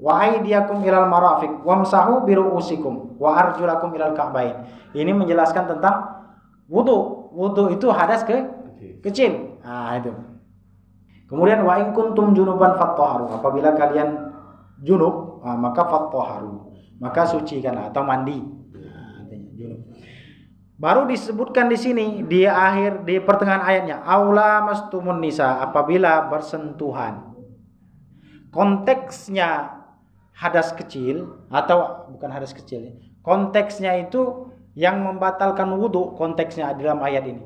wa aydiyakum ilal marafiq wamsahu bi ru'usikum wa arjulakum ilal ka'bain. Ini menjelaskan tentang wudu. Wudu itu hadas kecil. Nah, itu. Kemudian wa in kuntum junuban fattahharu, apabila kalian junub, maka fattahharu, maka sucikanlah atau mandi. Artinya junub. Baru disebutkan di sini di pertengahan ayatnya aula mastumun nisa, apabila bersentuhan. Konteksnya hadas kecil atau bukan hadas kecil. Konteksnya itu yang membatalkan wudu, konteksnya di dalam ayat ini.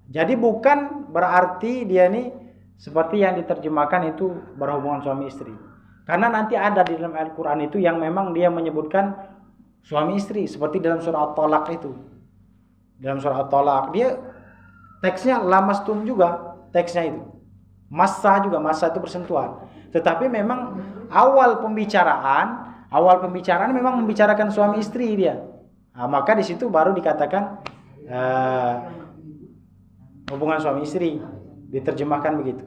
Jadi bukan berarti dia ini seperti yang diterjemahkan itu berhubungan suami istri. Karena nanti ada di dalam Al-Qur'an itu yang memang dia menyebutkan suami istri seperti dalam surah At-Talaq itu. Dalam surah At-Talaq dia teksnya lamastum juga teksnya itu. Massa itu bersentuhan. Tetapi memang awal pembicaraan memang membicarakan suami istri dia. Nah, maka di situ baru dikatakan hubungan suami istri, diterjemahkan begitu.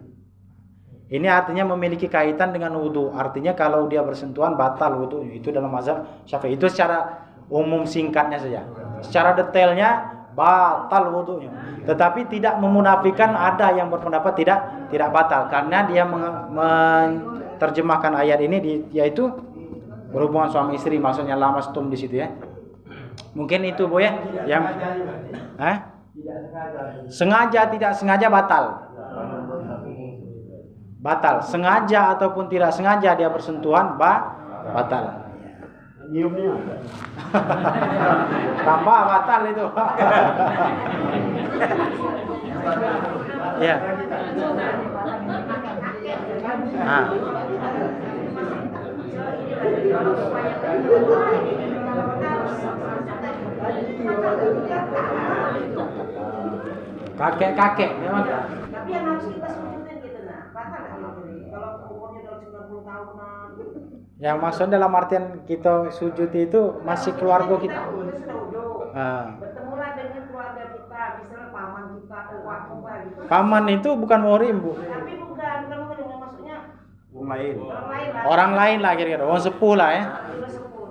Ini artinya memiliki kaitan dengan wudu. Artinya kalau dia bersentuhan batal wudu. Itu dalam mazhab Syafi'i. Itu secara umum singkatnya saja. Secara detailnya batal wudunya. Tetapi tidak memunafikan ada yang berpendapat tidak batal karena dia menerjemahkan ayat ini yaitu berhubungan suami istri, maksudnya lamastum di situ ya. Mungkin itu Bu ya yang sengaja tidak sengaja batal. Batal, sengaja ataupun tidak sengaja dia bersentuhan batal. Nyiumnya Tambah batal itu. Ya. Nah. Kakek memang. Tapi yang harus kita sebutin gitu batal kalau umurnya dalam 90 tahunan. Yang maksud dalam artian kita sujud itu masih keluarga kita. Bertemulah dengan keluarga kita, misalnya paman kita, opa gitu. Paman itu bukan muhrim, Bu. Tapi bukan maksudnya orang lain. Orang lain lah kira-kira, orang sepuh lah ya. Sudah sepuh.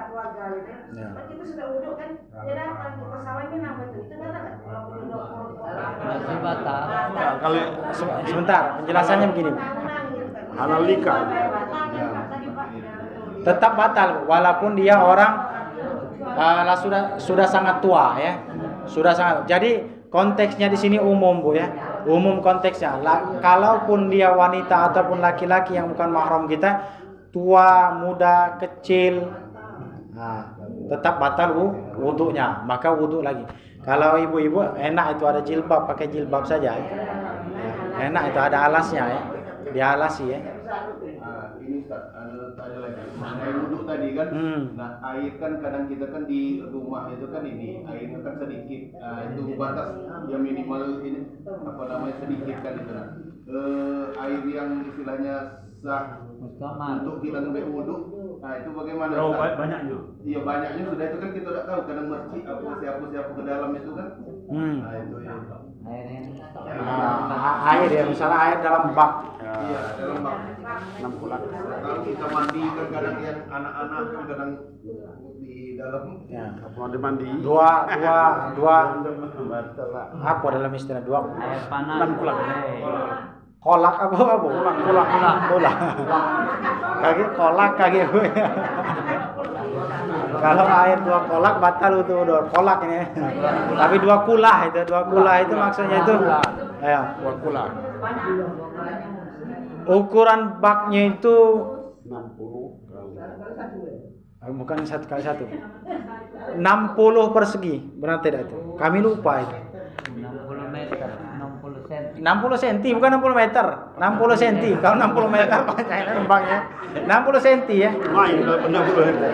keluarga gitu. Ya. Kan kita sudah wudhu kan, dia datang kita salamin apa itu batal nggak? Kalau wudhu Masih batal. Kalau Sebentar, penjelasannya begini. analika. Tetap batal walaupun dia orang sudah sangat tua ya. Sudah sangat. Jadi konteksnya di sini umum Bu ya. Umum konteksnya. Kalaupun dia wanita ataupun laki-laki yang bukan mahram kita, tua, muda, kecil, tetap batal wudhunya. Maka wudhu lagi. Kalau ibu-ibu enak itu ada jilbab, pakai jilbab saja ya. Enak itu ada alasnya ya. Dialasi ya. Ini Ustaz, ada lagi. Mengenai wudhu tadi kan, nah air kan kadang kita kan di rumah itu kan ini airnya kan sedikit, itu batas yang minimal ini apa namanya sedikit kan itu nah. Air yang istilahnya sah untuk kita ngambil wudhu, nah itu bagaimana? Berapa banyaknya? Iya banyaknya sudah itu kan kita tidak tahu kadang masjid apa siapa ke dalam itu kan. Nah itu ya. Air ya, misalnya air dalam bak. Iya dalam bak. 6 bulan. Kalau kita mandi kan kadang yang anak-anak kan kadang di dalam. Ya. Kalau mandi. Dua apa dalam istilah dua Air panas. 6 bulan. kolak apa kolak kaki kolak kaki kalau air dua kolak batal itu dua kolak ini tapi dua kulah itu maksudnya itu ya Dua kula. ukuran baknya itu 60 kali. bukan 1 kali 1 60 persegi benar tidak itu kami lupa itu 60 meter, 60 cm. 60 cm bukan 60 meter 60 cm kalau 60 meter panjangnya lembangnya 60 cm ya Main kalau 60 meter.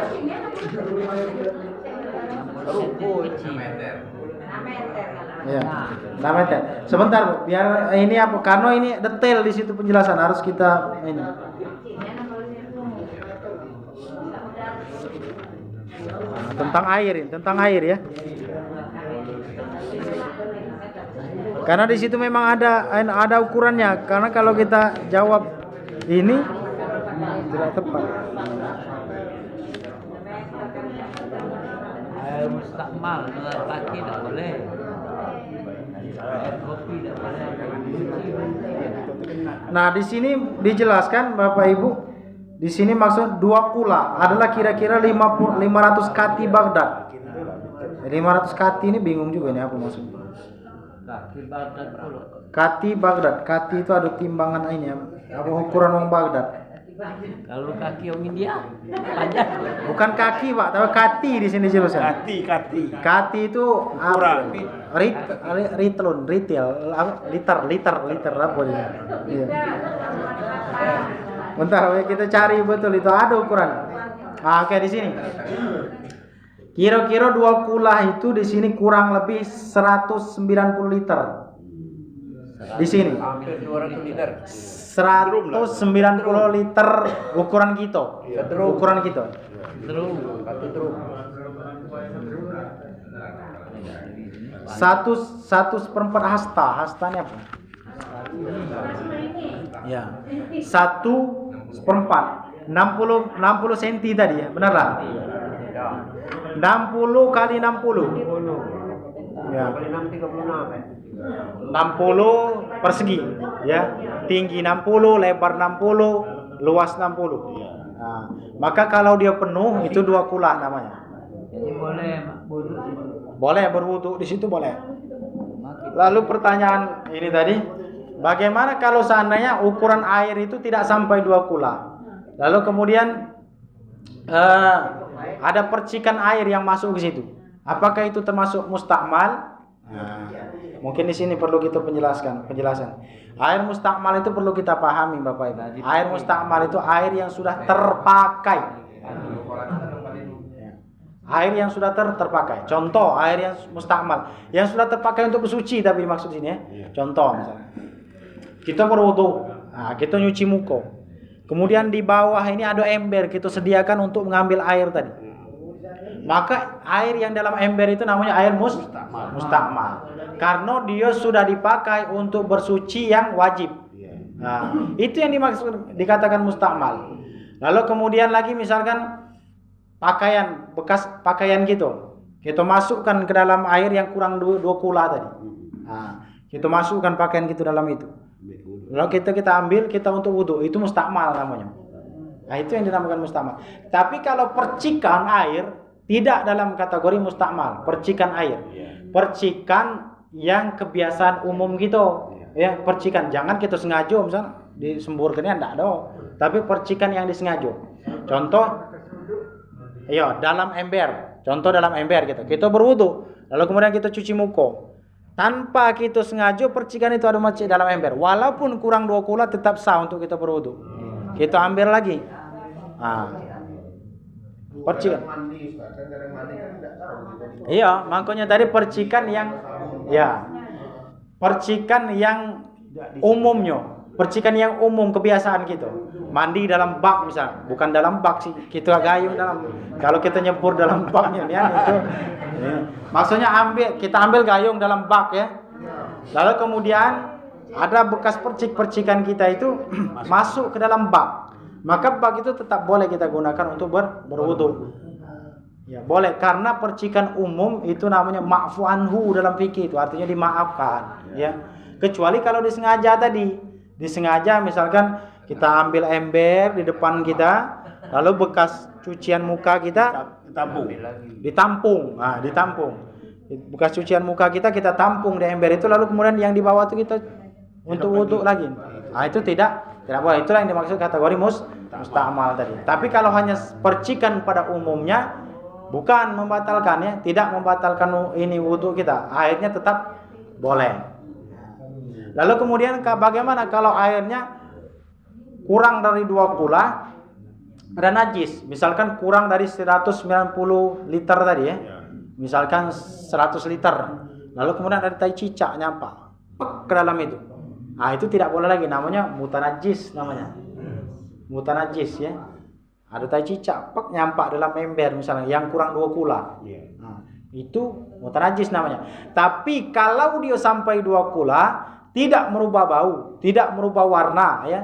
60 cm kecil. ya 6 meter sebentar Bu biar ini apa karena ini detail di situ penjelasan harus kita ini tentang air ya karena di situ memang ada ukurannya karena kalau kita jawab ini tidak tepat. Air mustakmal dengan kaki tidak boleh. Air kopi tidak boleh. Nah di sini dijelaskan Bapak Ibu di sini maksud 2 kula adalah kira-kira 500 kati Baghdad. 500 kati ini bingung juga ini apa maksudnya. Kaki Baghdad puluh. Kati Baghdad, kati itu ada timbangan ini apa ukuran orang Baghdad. Kalau kaki orang India panjang. Bukan kaki Pak, tapi kati di sini jelaskan. Kati. Kati itu Ukuran. liter apa dia? Iya. Bentar, kita cari betul itu ada ukuran. Oke di sini. Kira-kira 2 kulah itu di sini kurang lebih 190 liter. Di sini. Hampir 200 liter. 190 liter ukuran kita. Ukuran kita. Satu seperempat hasta. Hastanya apa? Ya. 1/4. 60 cm tadi ya, benar lah? 60 kali 60. Ya. 60 persegi ya. Tinggi 60, lebar 60, luas 60. Nah, maka kalau dia penuh itu 2 kula namanya. Jadi boleh wudhu situ. Boleh berwudu di situ boleh. Lalu pertanyaan ini tadi, bagaimana kalau seandainya ukuran air itu tidak sampai 2 kula? Lalu kemudian ada percikan air yang masuk ke situ. Apakah itu termasuk mustakmal? Nah, mungkin di sini perlu kita penjelasan. Air mustakmal itu perlu kita pahami Bapak Ibu. Air mustakmal itu air yang sudah terpakai. Air yang sudah terpakai. Contoh air yang mustakmal, yang sudah terpakai untuk bersuci tapi dimaksud sini ya. Contoh misalnya. Kita berwudu, nah, kita nyuci muka. Kemudian di bawah ini ada ember kita sediakan untuk mengambil air tadi. Maka air yang dalam ember itu namanya air mustakmal. Karena dia sudah dipakai untuk bersuci yang wajib. Nah, itu yang dimaksud dikatakan mustakmal. Lalu kemudian lagi misalkan pakaian, bekas pakaian gitu, kita masukkan ke dalam air yang kurang 2 kula tadi. Nah, kita masukkan pakaian gitu dalam itu. Lalu kita ambil, kita untuk wudhu, itu mustakmal namanya. Nah, itu yang dinamakan mustakmal. Tapi kalau percikan air tidak dalam kategori mustakmal, percikan air. Percikan yang kebiasaan umum gitu. Ya, percikan, jangan kita sengaja misalnya disemburkannya enggak ada. Tapi percikan yang disengaja. Contoh dalam ember. Contoh dalam ember gitu. Kita berwudu, lalu kemudian kita cuci muka. Tanpa kita sengaja percikan itu ada masuk dalam ember. Walaupun kurang 2 kula tetap sah untuk kita berwudu. Kita ambil lagi. Percikan. Iya, makanya tadi percikan yang percikan yang umumnya, percikan yang umum kebiasaan gitu. Mandi dalam bak misalnya, bukan dalam bak sih, kita gayung dalam. Kalau kita nyebur dalam baknya itu. Maksudnya kita ambil gayung dalam bak ya. Lalu kemudian ada bekas percikan kita itu masuk ke dalam bak. Maka bak itu tetap boleh kita gunakan untuk berwudu. Ya, boleh karena percikan umum itu namanya ma'fu anhu dalam fikih itu artinya dimaafkan ya. Kecuali kalau disengaja tadi. Disengaja misalkan kita ambil ember di depan kita, lalu bekas cucian muka kita ditampung. Nah, ditampung. Bekas cucian muka kita tampung di ember itu, lalu kemudian yang di bawah itu kita untuk wudu lagi. Nah, itu tidak boleh. Itulah yang dimaksud kategori mustakmal tadi. Tapi kalau hanya percikan pada umumnya bukan membatalkannya, tidak membatalkan ini wudu kita. Airnya tetap boleh. Lalu kemudian bagaimana kalau airnya kurang dari 2 kula dan najis? Misalkan kurang dari 190 liter tadi ya. Misalkan 100 liter. Lalu kemudian ada tai cicak nyampak ke dalam itu. Nah, itu tidak boleh lagi, namanya mutanajis namanya. Mutanajis ya. Ada tai cicak nyampak dalam ember misalnya yang kurang 2 kula. Nah, itu mutanajis namanya. Tapi kalau dia sampai 2 kula, tidak merubah bau, tidak merubah warna ya.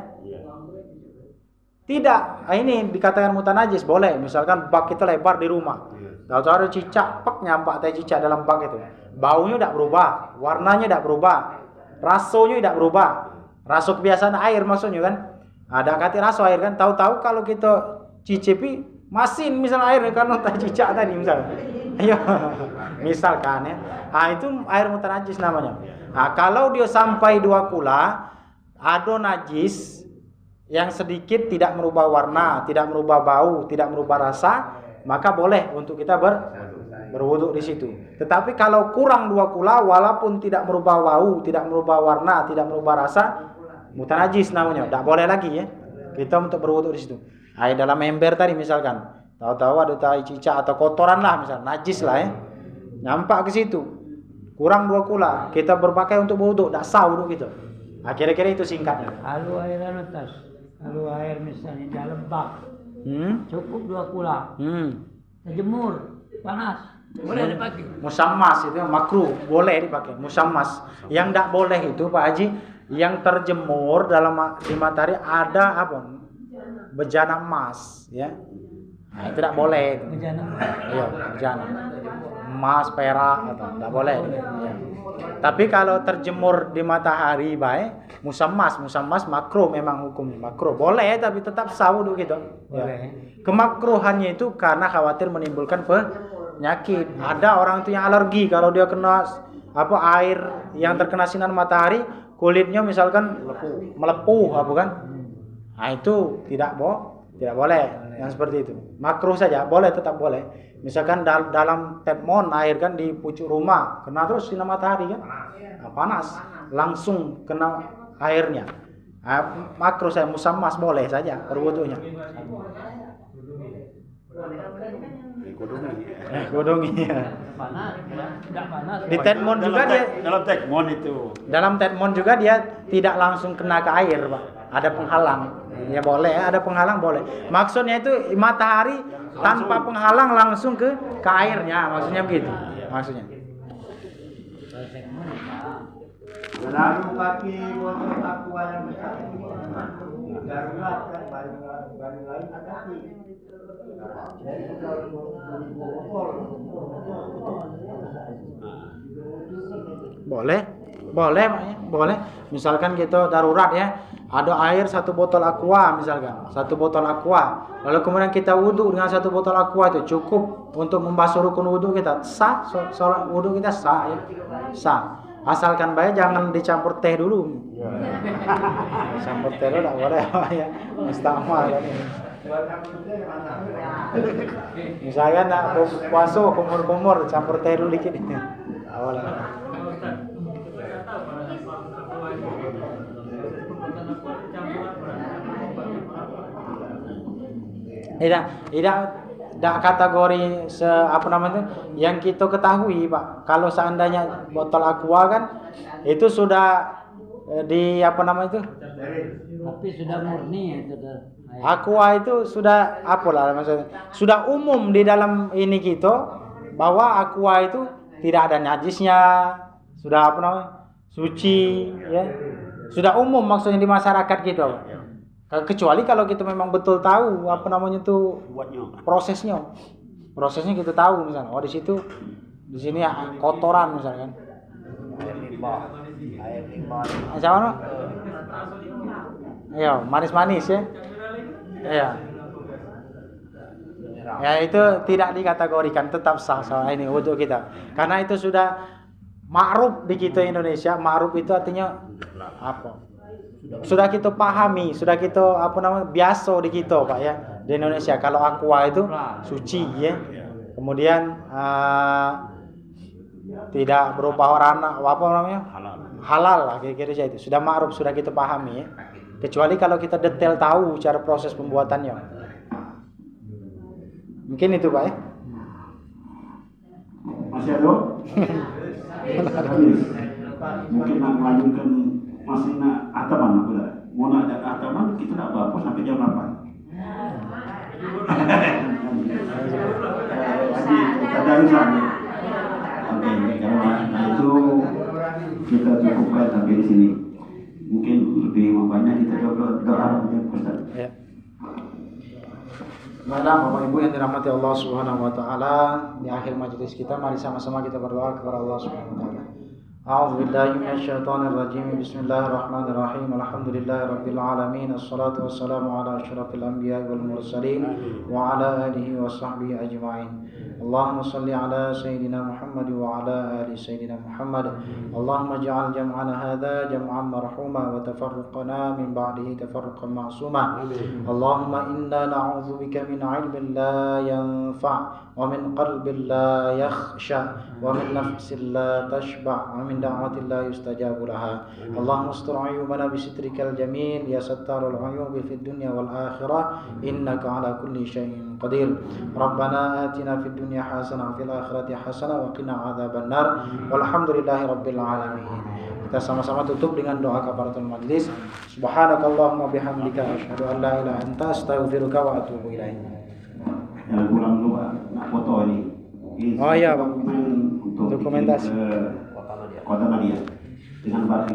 Tidak, ini dikatakan mutanajis boleh. Misalkan bak kita lebar di rumah. Tahu-tahu ada cicak nyampak tai cicak dalam bak itu. Baunya tidak berubah, warnanya tidak berubah, rasanya tidak berubah. Rasa kebiasaan air maksudnya kan. Ada kati rasa air kan. Tahu-tahu kalau kita cicipi masin misalnya air karena tai cicak tadi misalnya. Ayo, misalkan ya. Nah, itu air mutanajis namanya. Nah, kalau dia sampai 2 kula, ada najis yang sedikit tidak merubah warna, tidak merubah bau, tidak merubah rasa, maka boleh untuk kita berwudu di situ. Tetapi kalau kurang 2 kula, walaupun tidak merubah bau, tidak merubah warna, tidak merubah rasa, mutanajis namanya. Tidak boleh lagi ya. Kita untuk berwudu di situ. Air dalam ember tadi misalkan, tahu-tahu ada tai cicak atau kotoran lah misalnya, najis lah ya. Nampak ke situ. Kurang 2 kula, kita berpakai untuk berwudu, tidak sah wudu gitu. Nah, kira-kira itu singkatnya. Kalau air anutas, kalau air misalnya dalam bak, cukup 2 kula. Terjemur, panas, boleh dipakai. Musammas itu makruh, boleh dipakai. Musammas. Yang tidak boleh itu Pak Haji, yang terjemur di matahari ada bejana emas, ya. Nah, itu tidak boleh. Bejana. Iya, bejana. Emas, perak atau tidak boleh. Ya. Tapi kalau terjemur di matahari baik, musammas makruh memang hukumnya makruh. Boleh tapi tetap sah wudu gitu. Ya. Kemakruhannya itu karena khawatir menimbulkan penyakit. Ada orang itu yang alergi kalau dia kena air yang terkena sinar matahari, kulitnya misalkan melepuh kan. Nah, itu tidak boleh yang seperti itu. Makruh saja, boleh tetap boleh. Misalkan dalam tetmon air kan di pucuk rumah, kena terus sinar matahari kan. Nah, panas, langsung kena airnya. Nah, makruh saya musammas boleh saja berwudunya. Godongi ya. Panas, tidak panas. Di tetmon juga dia dalam tetmon juga dia tidak langsung kena ke air, Pak. Ada penghalang. Ya boleh, ada penghalang boleh. Maksudnya itu matahari tanpa penghalang langsung ke airnya, maksudnya begitu. Maksudnya. Selalu pakai botol aqua yang besar. Darurat kan baru lain hati. Jadi kalau Boleh, boleh Pak ya, boleh. Misalkan kita darurat ya, ada air 1 botol aqua misalkan, 1 botol aqua. Lalu kemudian kita wudhu dengan 1 botol aqua itu cukup untuk membasuh rukun wudhu kita. Sah, sholat wudhu kita sah ya, sah. Asalkan baik jangan dicampur teh dulu. Campur teh dulu tidak boleh Pak ya, mustamal kan ini. Misalkan nak puasa kumur-kumur campur teh dulu dikit. Awal. Tidak kategori apa namanya yang kita ketahui Pak. Kalau seandainya botol aqua kan itu sudah di apa namanya itu? Tapi sudah murni itu. Aqua itu sudah apalah maksudnya? Sudah umum di dalam ini kita bahwa aqua itu tidak ada najisnya, sudah apa namanya? Suci ya. Sudah umum maksudnya di masyarakat kita. Kecuali kalau kita memang betul tahu apa namanya itu prosesnya kita tahu misalnya, oh di sini kotoran misalkan. Air limbah. Siapa no? Iya, manis-manis ya. Iya. Ya itu tidak dikategorikan, tetap sah ini wudhu kita. Karena itu sudah ma'ruf di kita Indonesia. Ma'ruf itu artinya apa? Sudah kita pahami, sudah kita apa namanya biasa di kita Pak ya di Indonesia. Kalau aqua itu suci ya, kemudian tidak berupa warna apa namanya halal lah kira-kira itu. Sudah ma'ruf, sudah kita pahami ya. Kecuali kalau kita detail tahu cara proses pembuatannya. Mungkin itu Pak ya. Masih ada? Mungkin nak melanjutkan masih nak ataman apa dah? Mau nak ada ataman kita nak apa sampai jam 8. Jadi kita dari sana. Oke, karena itu kita cukupkan sampai di sini. Mungkin lebih banyak kita doa saja Ustaz. Ya. Baiklah Bapak Ibu yang dirahmati Allah Subhanahu wa taala, di akhir majelis kita mari sama-sama kita berdoa kepada Allah Subhanahu wa taala. A'udzu billahi minasyaitonir rajim. Bismillahirrahmanirrahim. Alhamdulillahirabbil alamin. Assalatu wassalamu ala asyrafil anbiya'i wal mursalin wa ala alihi wa sahbihi ajma'in. Allahumma shalli ala sayyidina Muhammad wa ala ali sayyidina Muhammad. Allahumma ij'al jam'ana hadza jam'an marhuma wa tafarruqana min ba'dihi tafarruqan ma'suma. Allahumma inna na'udzu bika min 'ilmin la yanfa' wa min qalbin la yakhsha wa min nafsin la tashba' wa min da'watin la yustajabu laha. Allahumma astur 'uyubana bi sitrikal jamil ya sattarul 'uyubi fid dunya wal akhirah innaka 'ala kulli syai'in qadir. Rabbana atina fid dunya hasanah wa fil akhirati hasanah wa qina adzabannar. Walhamdulillahirabbil alamin. Kita sama-sama tutup dengan doa kafaratul majlis. Subhanakallahumma bihamdika asyhadu an la ilaha illa anta astaghfiruka wa atubu ilaik. Jangan pulang dulu Pak, nak foto ini. Oh iya Pak. Untuk Dokumentasi. Kota Nadia dengan Pak